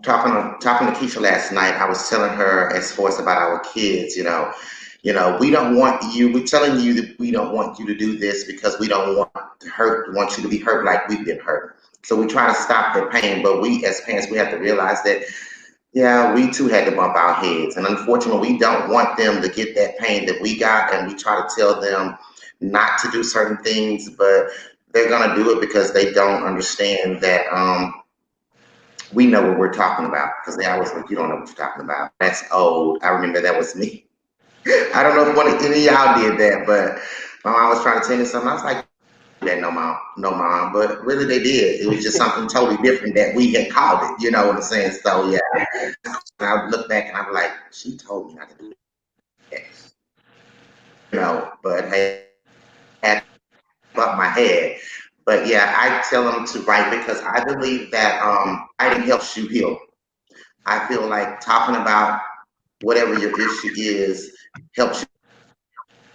Speaker 5: talking to Keisha last night, I was telling her as far as about our kids, we don't want you. We're telling you that we don't want you to do this because we don't want you to be hurt like we've been hurt. So we try to stop the pain, but we as parents we have to realize that yeah, we too had to bump our heads. And unfortunately, we don't want them to get that pain that we got. And we try to tell them not to do certain things, but they're going to do it because they don't understand that we know what we're talking about. Because they always like, you don't know what you're talking about. That's old. I remember that was me. I don't know if any of y'all did that, but my mom was trying to tell me something. I was like, that no mom, no mom, but really they did. It was just something totally different that we had called it, you know what I'm saying? So yeah, and I would look back and I'm like, she told me not to do that, but hey, I had to bump my head. But yeah, I tell them to write because I believe that writing helps you heal. I feel like talking about whatever your issue is helps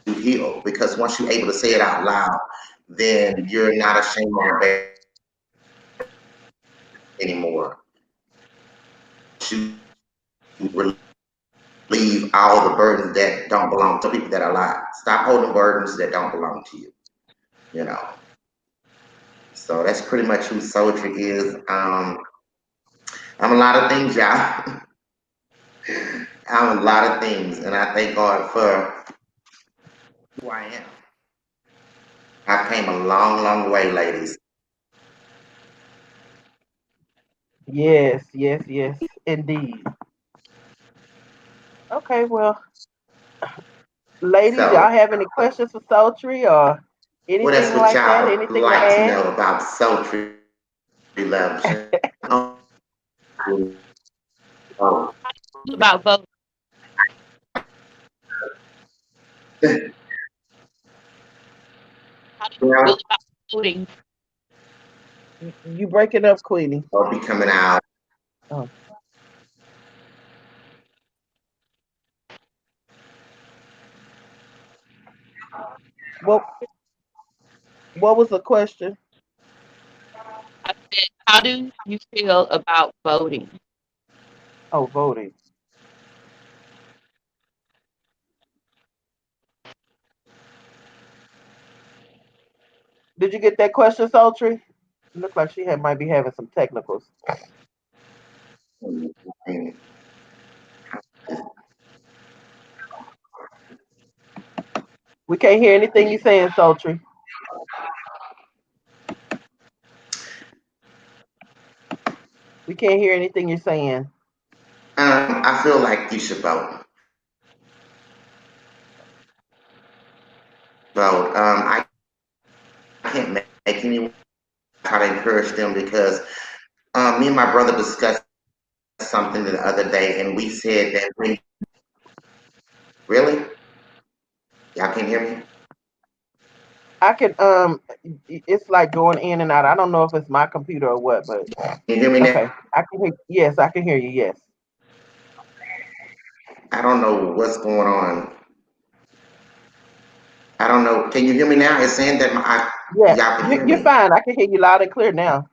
Speaker 5: you heal because once you're able to say it out loud, then you're not ashamed or embarrassed anymore. You relieve all the burdens that don't belong to people that are alive. Stop holding burdens that don't belong to you. You know. So that's pretty much who Soldier is. I'm a lot of things, y'all. I'm a lot of things, and I thank God for who I am. I've came a long, long way, ladies.
Speaker 2: Yes, yes, yes, indeed. Okay, well, ladies, y'all
Speaker 5: So,
Speaker 2: have any questions for Sultry or
Speaker 5: what else
Speaker 2: anything
Speaker 5: would
Speaker 2: like that?
Speaker 5: y'all
Speaker 2: Anything to
Speaker 5: like to
Speaker 2: add?
Speaker 5: know about sultry love? Oh,
Speaker 1: About voting. How do you feel
Speaker 5: well,
Speaker 1: about voting?
Speaker 2: You breaking up, Queenie?
Speaker 5: I'll be coming out.
Speaker 2: Oh, what what was the question?
Speaker 1: I said, how do you feel about voting?
Speaker 2: Oh, voting. Did you get that question, Sultry? Look like she might be having some technicals. We can't hear anything you saying, Sultry. We can't hear anything you're saying.
Speaker 5: I feel like you should vote. Vote. I can't make anyone try to encourage them because me and my brother discussed something the other day, and we said that when really, y'all can hear me.
Speaker 2: I can it's like going in and out. I don't know if it's my computer or what, but
Speaker 5: Can you hear me now?
Speaker 2: okay. I can hear yes, I can hear you, yes.
Speaker 5: I don't know what's going on. I don't know. Can you hear me now? It's saying that
Speaker 2: Yeah,
Speaker 5: y'all can hear
Speaker 2: you're
Speaker 5: me.
Speaker 2: fine. I can hear you loud and clear now.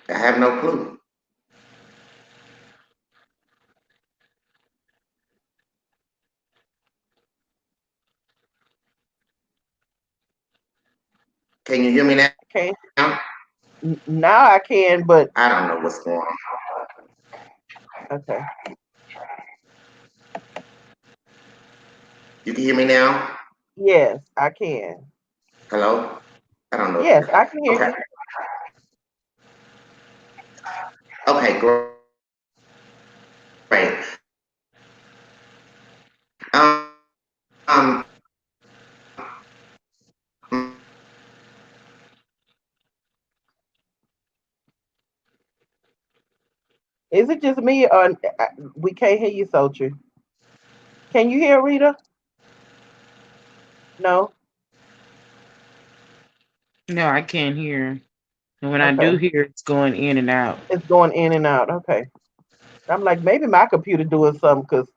Speaker 5: I have no clue. Can you hear me
Speaker 2: Okay.
Speaker 5: now?
Speaker 2: Now I can, but
Speaker 5: I don't know what's going on.
Speaker 2: okay.
Speaker 5: You can hear me now?
Speaker 2: Yes, I can.
Speaker 5: Hello? I don't know if
Speaker 2: Yes,
Speaker 5: you're
Speaker 2: I can hear
Speaker 5: okay.
Speaker 2: you.
Speaker 5: Okay, great. Um,
Speaker 2: Is it just me or we can't hear you, Sultry? Can you hear Rita? No.
Speaker 4: No, I can't hear. And when I do
Speaker 2: Okay.
Speaker 4: hear, it's going in and out.
Speaker 2: It's going in and out. Okay. I'm like, maybe my computer doing something because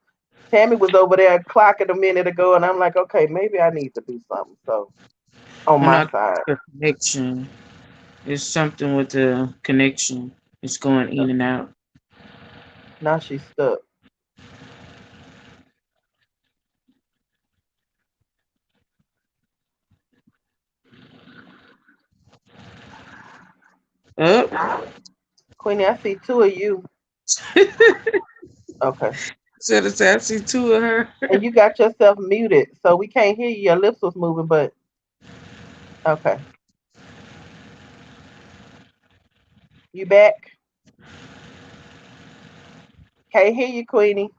Speaker 2: Tammy was over there clocking a minute ago, and I'm like, okay, maybe I need to do something. So on
Speaker 4: And
Speaker 2: my
Speaker 4: I think
Speaker 2: side,
Speaker 4: the connection is something with the connection. It's going in and out.
Speaker 2: now she's stuck.
Speaker 4: Up.
Speaker 2: Queenie, I see two of you. Okay.
Speaker 4: Said it's actually two of her.
Speaker 2: And you got yourself muted, so we can't hear you. Your lips was moving, but okay. You back? Can't hear you, Queenie.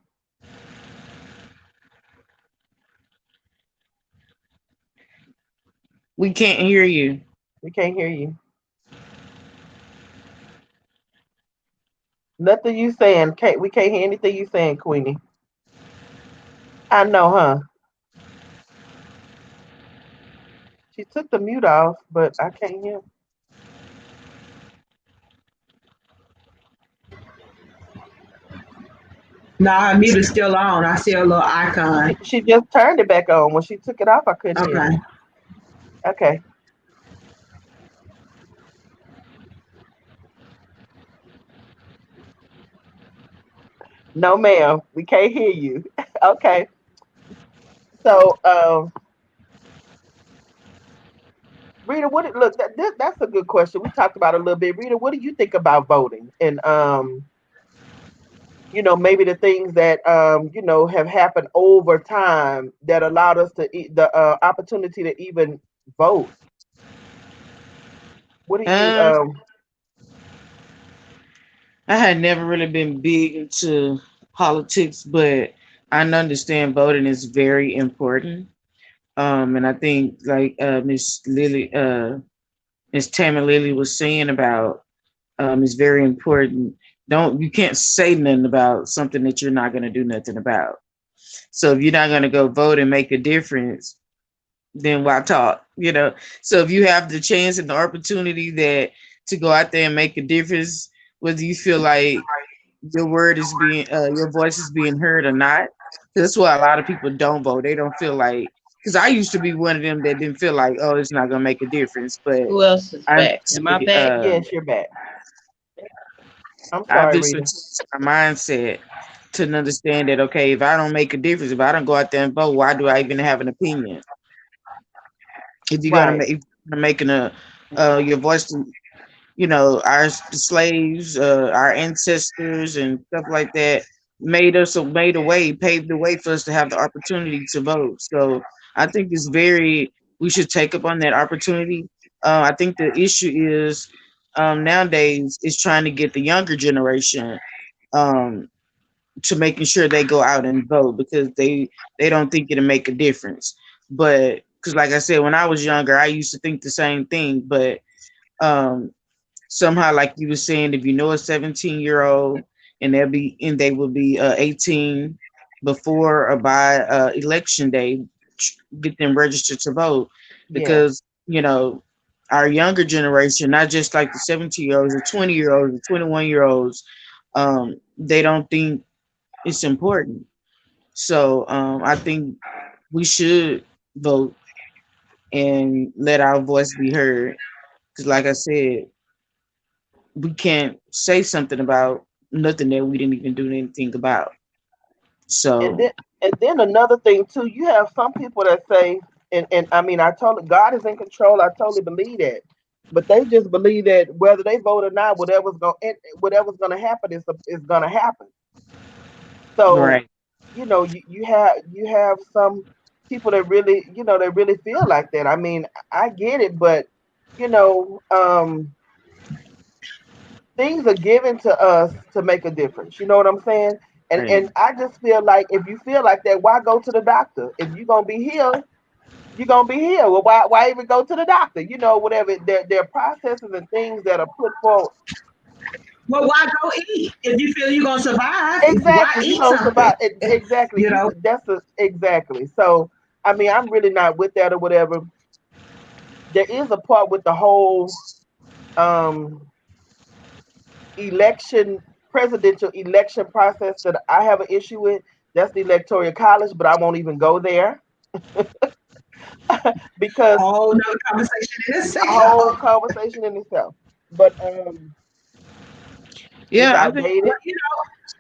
Speaker 4: We can't hear you.
Speaker 2: We can't hear you. Nothing you saying. Can't we can't hear anything you saying, Queenie. I know, huh? She took the mute off, but I can't hear.
Speaker 3: No, her mute is still on. I see a little icon.
Speaker 2: She just turned it back on. When she took it off, I couldn't hear.
Speaker 3: Okay.
Speaker 2: Okay. No, ma'am. We can't hear you. Okay. So, Rita, look? That's a good question. We talked about it a little bit. Rita, what do you think about voting? And maybe the things that have happened over time that allowed us to the opportunity to even vote. What do you
Speaker 4: Um, I had never really been big into politics, but I understand voting is very important. And I think like Miss Tammy Lily was saying about is very important. Don't You can't say nothing about something that you're not going to do nothing about. So if you're not going to go vote and make a difference, then why talk? So if you have the chance and the opportunity that to go out there and make a difference, whether you feel like your voice is being heard or not. That's why a lot of people don't vote. They don't feel like, because I used to be one of them that didn't feel like, oh, it's not gonna make a difference. But
Speaker 1: Who else is
Speaker 4: I
Speaker 1: back? Am I
Speaker 4: eventually,
Speaker 1: back?
Speaker 2: Yes, you're back. I'm
Speaker 4: I
Speaker 2: sorry,
Speaker 4: eventually
Speaker 2: Rita.
Speaker 4: changed my mindset to understand that okay, if I don't make a difference, if I don't go out there and vote, why do I even have an opinion? If you're gonna
Speaker 2: Right.
Speaker 4: make if you're making a your voice to our slaves, our ancestors, and stuff like that made a way, paved the way for us to have the opportunity to vote. So I think we should take up on that opportunity. I think the issue is nowadays is trying to get the younger generation um, to making sure they go out and vote because they don't think it'll make a difference. But because, like I said, when I was younger, I used to think the same thing, but um, somehow, like you were saying, if you know a 17-year-old and they will be 18 before or by election day, get them registered to vote
Speaker 2: Yes.
Speaker 4: because our younger generation, not just like the 17-year-olds or 20-year-olds or 21-year-olds, they don't think it's important. So I think we should vote and let our voice be heard. Because, like I said, we can't say something about nothing that we didn't even do anything about.
Speaker 2: And
Speaker 4: So
Speaker 2: then and then another thing too, you have some people that say, and I mean, I totally God is in control. I totally believe that, but they just believe that whether they vote or not, whatever's going to happen is going to happen. So
Speaker 4: right,
Speaker 2: you have some people that really they really feel like that. I mean, I get it, but you know um things are given to us to make a difference. You know what I'm saying? And
Speaker 4: right,
Speaker 2: I just feel like if you feel like that, why go to the doctor? If you're gonna be healed, you're gonna be healed. Well, why even go to the doctor? Whatever there are processes and things that are put forward.
Speaker 3: Well, why go eat if you feel you're gonna survive? Why
Speaker 2: Exactly,
Speaker 3: eat
Speaker 2: survive.
Speaker 3: something?
Speaker 2: Exactly,
Speaker 3: You know.
Speaker 2: exactly. So I mean, I'm really not with that or whatever. There is a part with the whole um election presidential election process that I have an issue with. That's the electoral college, but I won't even go there because
Speaker 3: Whole nother conversation in
Speaker 2: a whole
Speaker 3: itself.
Speaker 2: conversation in itself. But it's
Speaker 4: yeah, I think
Speaker 3: Well,
Speaker 2: outdated.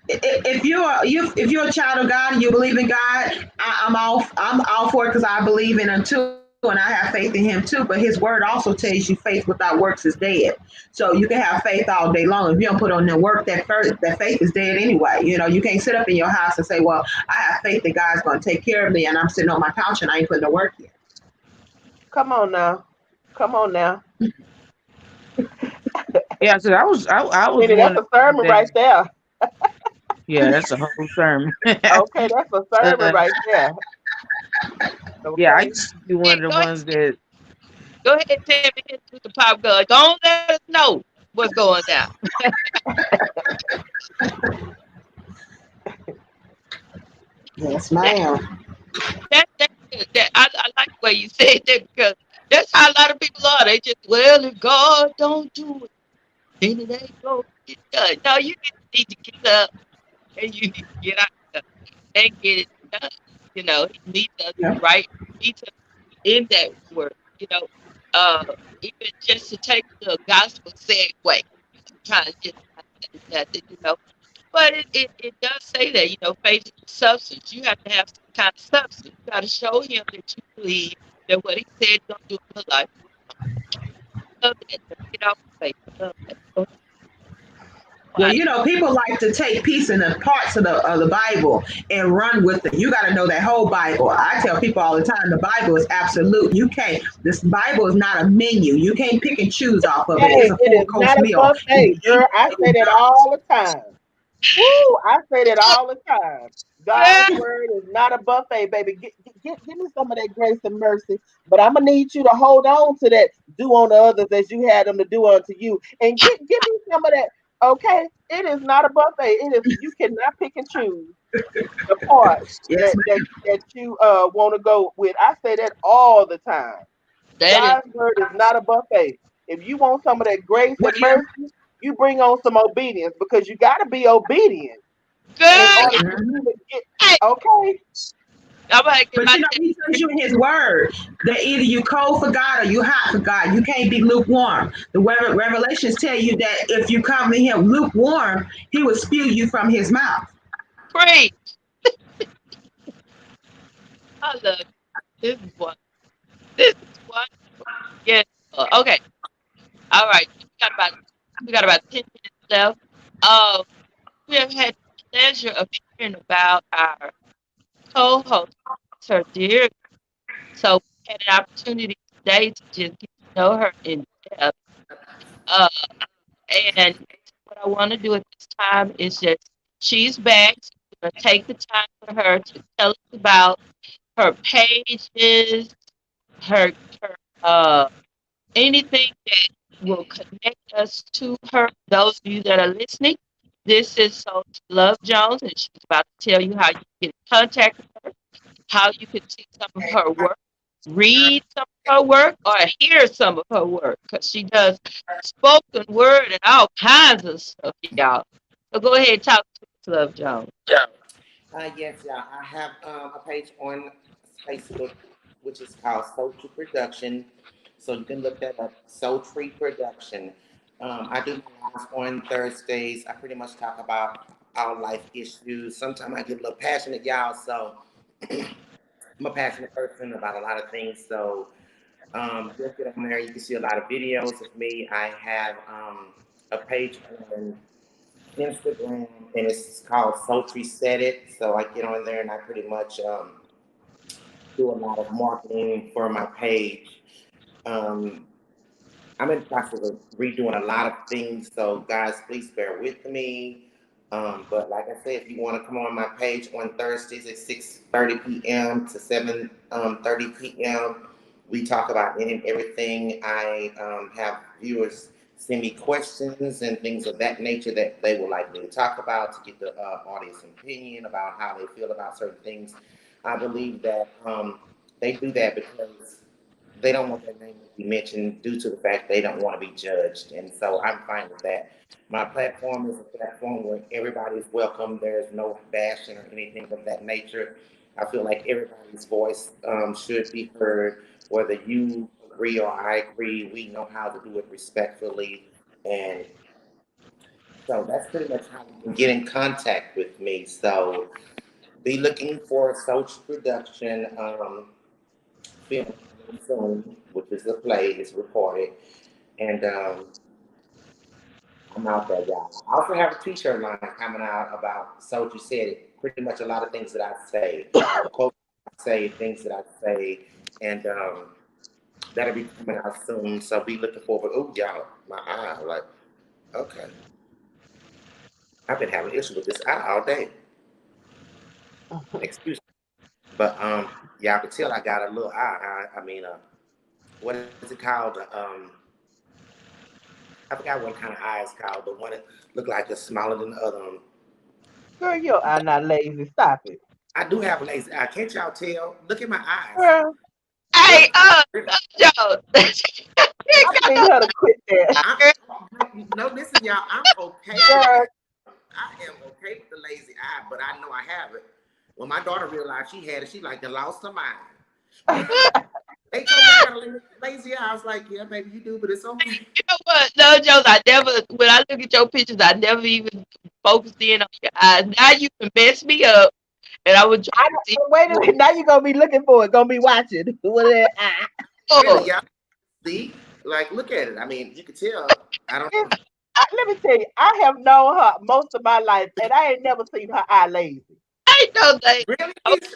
Speaker 3: if you're a child of God and you believe in God, I'm all for it because I believe in Him too, and I have faith in Him too. But His Word also tells you faith without works is dead. So you can have faith all day long. If you don't put on the work, that faith is dead anyway. You can't sit up in your house and say, "Well, I have faith that God's going to take care of me," and I'm sitting on my couch and I ain't putting the work in.
Speaker 2: Come on now, come on now,
Speaker 4: yeah. So I was
Speaker 2: Kenny.
Speaker 4: one
Speaker 2: That's
Speaker 4: of
Speaker 2: a
Speaker 4: the ones
Speaker 2: sermon
Speaker 4: that
Speaker 2: right there.
Speaker 4: yeah, that's a whole sermon.
Speaker 2: Okay, that's a sermon
Speaker 4: uh,
Speaker 2: right there.
Speaker 4: yeah, I
Speaker 2: Okay.
Speaker 4: used to be
Speaker 1: Yeah,
Speaker 4: one of the
Speaker 1: go ahead,
Speaker 4: ones that
Speaker 1: go ahead, Tammy, hit with the pop gun. Don't let us know what's going down.
Speaker 3: Yes,
Speaker 1: That,
Speaker 3: ma'am.
Speaker 1: I like the way you said that because that's how a lot of people are. They just, well, if God don't do it, then it ain't going to get done. No, you need to get up and you need to get out there and get it done. He needs us
Speaker 3: Yeah.
Speaker 1: right. He needs us in that word, uh, even just to take the gospel segue, trying to get that. But it does say that, faith is substance. You have to have some kind of substance. You got to show him that you believe that what he said he's going to do in your life. I love that. Get off faith. I love that.
Speaker 3: Well, people like to take pieces and parts of the Bible and run with it. You got to know that whole Bible. I tell people all the time, the Bible is absolute. You can't. This Bible is not a menu. You can't pick and choose off of it. It's
Speaker 2: Hey,
Speaker 3: a
Speaker 2: it
Speaker 3: four
Speaker 2: is
Speaker 3: course
Speaker 2: not a
Speaker 3: meal. You
Speaker 2: buffet,
Speaker 3: eat
Speaker 2: girl. I say that all the time. Woo! I say that all the time. God's
Speaker 1: Yeah,
Speaker 2: word is not a buffet, baby. Give me some of that grace and mercy. But I'm gonna need you to hold on to that. Do unto others as you had them to do unto you, and give me some of that. Okay, it is not a buffet. It is you cannot pick and choose the parts
Speaker 3: yes,
Speaker 2: that you want to go with. I say that all the time.
Speaker 1: that is
Speaker 2: God's word is not a buffet. If you want some of that grace
Speaker 3: well,
Speaker 2: and mercy, you bring on some obedience because you got to be obedient in
Speaker 1: good.
Speaker 2: order for
Speaker 3: mhm.
Speaker 2: you to get.
Speaker 1: Hey,
Speaker 2: Okay,
Speaker 1: I'm gonna get
Speaker 3: But
Speaker 1: my
Speaker 3: he tells you in his word that either you cold for God or you hot for God. You can't be lukewarm. The revelations tell you that if you come to him lukewarm, he will spew you from his mouth.
Speaker 1: praise. I love it. This is one. This is one. Yes. Okay. All right. We got about 10 minutes left. Um, we have had the pleasure of hearing about our co-host, her dear. So we had an opportunity today to just get to know her in depth. Uh, and what I want to do at this time is just she's back. So we're gonna take the time for her to tell us about her pages, her her anything that will connect us to her. Those of you that are listening, this is So Love Jones, and she's about to tell you how you get in contact with her, how you can see some of her work, read some of her work, or hear some of her work, because she does spoken word and all kinds of stuff, y'all. So go ahead and talk to us, Love Jones.
Speaker 5: Yes, yeah, I have a page on Facebook which is called Soul Tree Production. So you can look that up, Soul Tree Production. I do live on Thursdays. I pretty much talk about our life issues. Sometimes I get a little passionate, y'all. So I'm a passionate person about a lot of things. So just get on there. You can see a lot of videos of me. I have a page on Instagram, and it's called Sultry Set It. So I get on there and I pretty much do a lot of marketing for my page. Um, I'm in the process of redoing a lot of things, so guys, please bear with me. But like I said, if you want to come on my page on Thursdays at 6:30 p.m. to 7:30 p.m., we talk about any and everything. I have viewers send me questions and things of that nature that they would like me to talk about to get the audience opinion about how they feel about certain things. I believe that they do that because they don't want their name to be mentioned due to the fact they don't want to be judged. And so I'm fine with that. My platform is a platform where everybody is welcome. There's no bashing or anything of that nature. I feel like everybody's voice should be heard, whether you agree or I agree. We know how to do it respectfully. And so that's pretty much how you can get in contact with me. So be looking for social production. Film soon, which is a play, it's recorded, and I'm out there, y'all. I also have a T-shirt line coming out about "So You Said It." Pretty much a lot of things that I say, quotes I say, things that I say, and that'll be coming out soon. So be looking forward. Oh, y'all, my eye, like, okay, I've been having issues with this eye all day. Excuse me, but y'all can tell I got a little eye. I mean, what is it called? I forgot what kind of eye it's called, but one that look like it's smaller than the other one.
Speaker 2: girl, your eye not lazy. Stop it,
Speaker 5: I do have a lazy eye. Can't y'all tell? Look at my eyes.
Speaker 2: girl.
Speaker 1: Hey,
Speaker 5: Really, really.
Speaker 1: Love Jones. Here
Speaker 2: I
Speaker 1: goes
Speaker 2: need her to quit that,
Speaker 5: I'm,
Speaker 1: girl.
Speaker 5: no, listen, y'all. I'm okay with
Speaker 2: girl.
Speaker 5: that. I am okay with the lazy eye, but I know I have it. When my daughter realized she had it, she like lost her mind. What? They told me I got a lazy eye. I was like, yeah, maybe you do, but it's okay.
Speaker 1: You know what, Love Jones? I never, when I look at your pictures, I never even focused in on your eyes. Now you can mess me up, and I would try
Speaker 2: I
Speaker 1: to see
Speaker 2: don't, wait a minute. Now you're gonna be looking for it. Gonna be watching with that eye.
Speaker 5: Really,
Speaker 1: more.
Speaker 5: y'all see? Like, look at it. I mean, you can tell. I don't know.
Speaker 2: let me tell you, I have known her most of my life, and I ain't never seen her eye lazy.
Speaker 1: I know they.
Speaker 5: Really?
Speaker 1: Okay,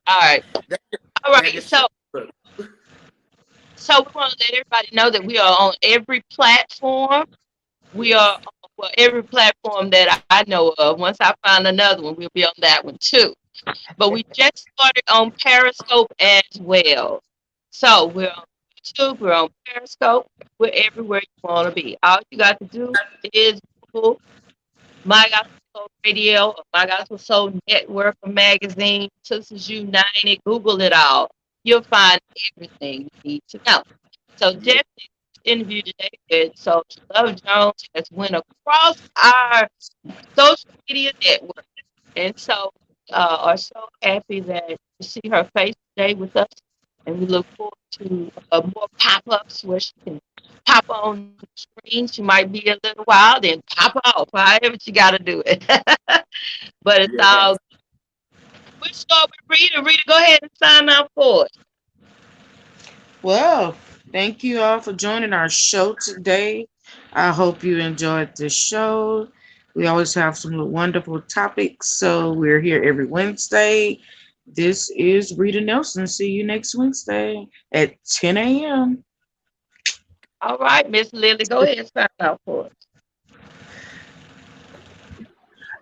Speaker 1: all right,
Speaker 5: That,
Speaker 1: all
Speaker 5: that
Speaker 1: right.
Speaker 5: is
Speaker 1: So,
Speaker 5: so.
Speaker 1: we want to let everybody know that we are on every platform. We are
Speaker 5: Yes.
Speaker 1: on, well, every platform that I know of. Once I find another one, we'll be on that one too. But we just started on Periscope as well. So we're on YouTube, we're on Periscope, we're everywhere you want to be. All you got to do is Google My Gospel Soul Radio or My Gospel Soul Network or magazine, Sisters United, Google it all. You'll find everything you need to know. So
Speaker 5: Yes.
Speaker 1: definitely this interview today with Social Love Jones has went across our social media network. And so are so happy that to see her face today with us. And we look forward to more pop ups where she can pop on the screen. She might be a little while, then pop off, however she got to do it. But it's all.
Speaker 5: Yes.
Speaker 1: We'll start with Rita. Rita, go ahead and sign up for it.
Speaker 4: Well, thank you all for joining our show today. I hope you enjoyed the show. We always have some wonderful topics, so we're here every Wednesday. This is Rita Nelson. See you next Wednesday at 10 a.m.
Speaker 1: All right, Miss Lily, go ahead and sign up for it.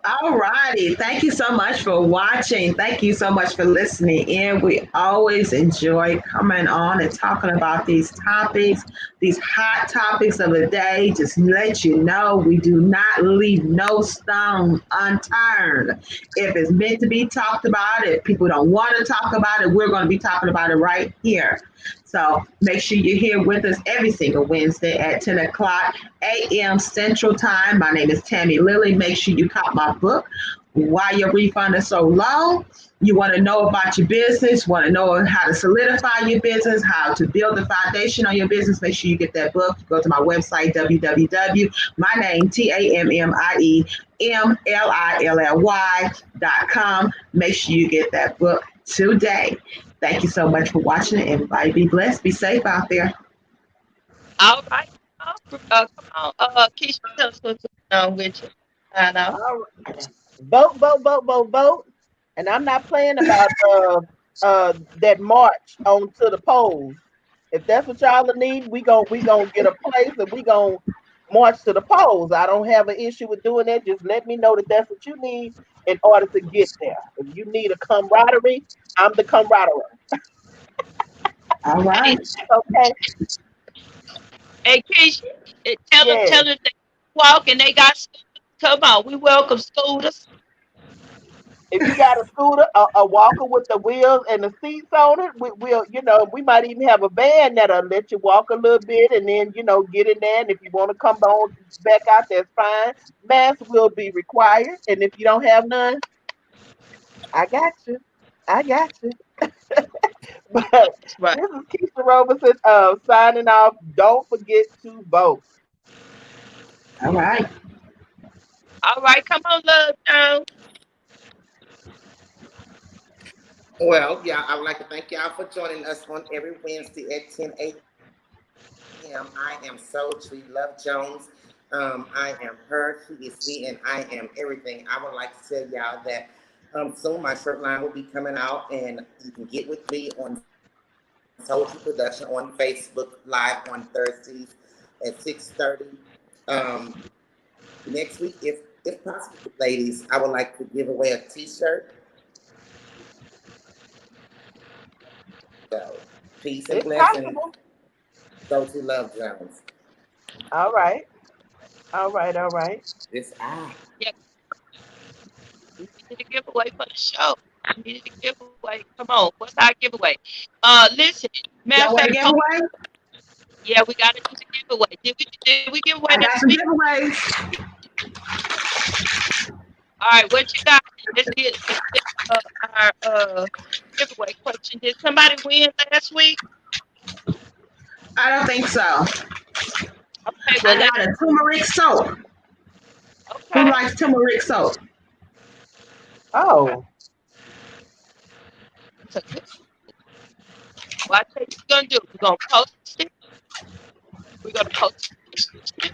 Speaker 3: All righty. Thank you so much for watching. Thank you so much for listening in. We always enjoy coming on and talking about these topics, these hot topics of the day. Just let you know we do not leave no stone unturned. If it's meant to be talked about, if people don't want to talk about it, we're going to be talking about it right here. So make sure you're here with us every single Wednesday at 10 o'clock a.m. Central Time. My name is Tammy Lilly. Make sure you cop my book, Why Your Refund is So Low. You want to know about your business, want to know how to solidify your business, how to build the foundation on your business. Make sure you get that book. Go to my website, my name, TAMMIEMLILLY.com. Make sure you get that book today. Thank you so much for watching. Everybody be blessed. Be safe out there.
Speaker 1: All right. Come on, Keisha, tell us what's going on with you. I know.
Speaker 2: All right. Vote, vote, vote, vote, vote. And I'm not playing about that march on to the polls. If that's what y'all need, we gonna get a place and we gonna march to the polls. I don't have an issue with doing that. Just let me know that that's what you need in order to get there. If you need a camaraderie, I'm the camaraderie.
Speaker 3: All
Speaker 1: Hey,
Speaker 3: right.
Speaker 2: Okay.
Speaker 1: hey, Keisha,
Speaker 2: Yes.
Speaker 1: tell them they walk and they got scooters. Come on, we welcome scooters.
Speaker 2: If you got a scooter, a walker with the wheels and the seats on it, we'll, we might even have a van that'll let you walk a little bit and then, get in there. And if you want to come on back out, that's fine. Mask will be required. And if you don't have none, I got you. I got you. But
Speaker 1: That's right.
Speaker 2: this is Keisha Robertson signing off. Don't forget to vote.
Speaker 3: All right.
Speaker 1: All right, come on, Love Jones.
Speaker 5: Well, yeah, I would like to thank y'all for joining us on every Wednesday at 10 a.m. I am so tree Love Jones. I am her, she is me, and I am everything. I would like to tell y'all that soon my shirt line will be coming out, and you can get with me on Soul Tree Production on Facebook Live on Thursdays at 6:30. Um, Next week, if possible, ladies, I would like to give away a T-shirt. So, peace and
Speaker 2: It's
Speaker 5: blessings.
Speaker 2: possible.
Speaker 5: So to Love Jones.
Speaker 2: All right. All right. All right.
Speaker 5: This I.
Speaker 1: Yeah, we needed a giveaway for the show. We needed a giveaway. Come on, what's our giveaway? Listen, matter of
Speaker 3: Y'all
Speaker 1: fact,
Speaker 3: want a giveaway?
Speaker 1: yeah, we got to do the giveaway. Did we give away
Speaker 3: I
Speaker 1: this
Speaker 3: got some
Speaker 1: week?
Speaker 3: giveaways.
Speaker 1: All right, what you got? Let's get our giveaway question. Did somebody win last week?
Speaker 3: I don't think so.
Speaker 1: Okay, well
Speaker 3: I
Speaker 1: let
Speaker 3: got a turmeric soap. Who
Speaker 1: okay.
Speaker 3: likes turmeric soap?
Speaker 1: Okay.
Speaker 2: Oh,
Speaker 1: That's a good. Well, I tell you what we're gonna do. We're gonna post it. We're gonna post it,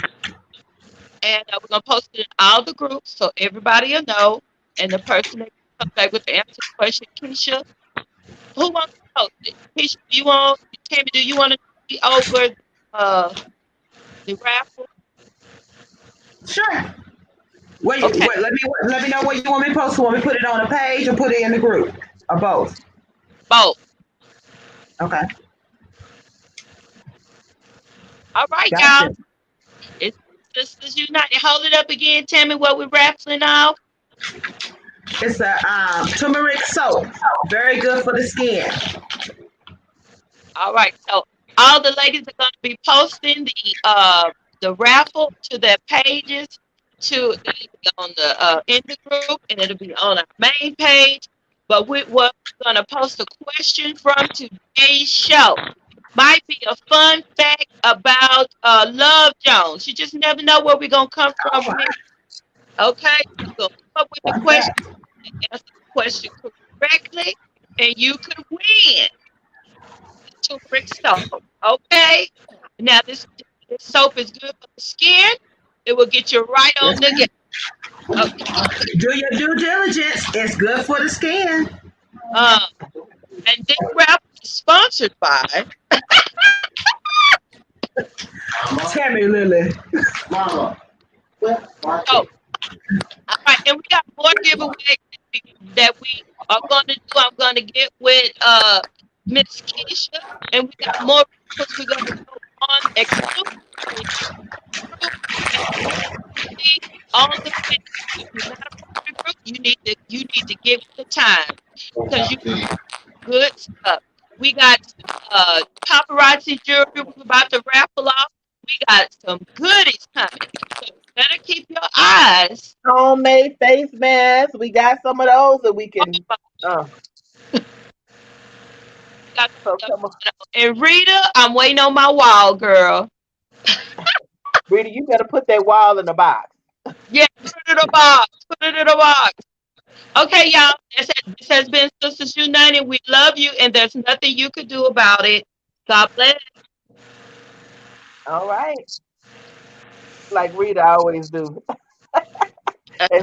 Speaker 1: and we're gonna post it in all the groups so everybody will know. And the person that comes back with the answer to the question, Keisha, who wants to post it? Keisha, do you want? Tammy, do you want to be over uh, the raffle?
Speaker 3: Sure. Where you,
Speaker 1: Okay,
Speaker 3: let me know where you want me to post. You want me to put it on the page or put it in the group or both?
Speaker 1: both.
Speaker 3: Okay,
Speaker 1: All right, y'all.
Speaker 3: gotcha.
Speaker 1: It's Sisters United. Hold it up again. Tell me what we're raffling off.
Speaker 3: It's a turmeric soap. Very good for the skin.
Speaker 1: All right. So all the ladies are going to be posting the raffle to their pages. It'll be on the in the group and it'll be on our main page. But we're going to post a question from today's show. Might be a fun fact about Love Jones. You just never know where we're going to come
Speaker 3: All
Speaker 1: from
Speaker 3: right.
Speaker 1: next. Okay? We're going to come up with the
Speaker 3: Fun
Speaker 1: question
Speaker 3: fact.
Speaker 1: and answer the question correctly, and you could win turmeric soap. Okay? Now, this soap is good for the skin. It will get you right
Speaker 3: Yes,
Speaker 1: on the game.
Speaker 3: ma'am.
Speaker 1: Okay?
Speaker 3: Do your due diligence. It's good for the skin.
Speaker 1: Um, and this wrap is sponsored by.
Speaker 3: Tammy Lily.
Speaker 1: Oh, all right. And we got more giveaways that we are going to do. I'm going to get with Miss Keisha, and we got more because we're going to go on exclusively group and see on the page. If you're not a part of the group, you need to get with the time because you good stuff. We got paparazzi jewelry we're about to raffle off. We got some goodies coming. So you better keep your eyes
Speaker 2: Homemade face masks. We got some of those that we can.
Speaker 1: open.
Speaker 2: Uh,
Speaker 1: We got
Speaker 2: so
Speaker 1: some stuff
Speaker 2: come on,
Speaker 1: going on. And Rita, I'm waiting on my wall, girl.
Speaker 2: Rita, you better put that wall in the box.
Speaker 1: Yeah, put it in a box. Put it in a box. Okay, y'all. This has been Sisters United. We love you, and there's nothing you could do about it. God bless.
Speaker 2: All right, like Rita always do. As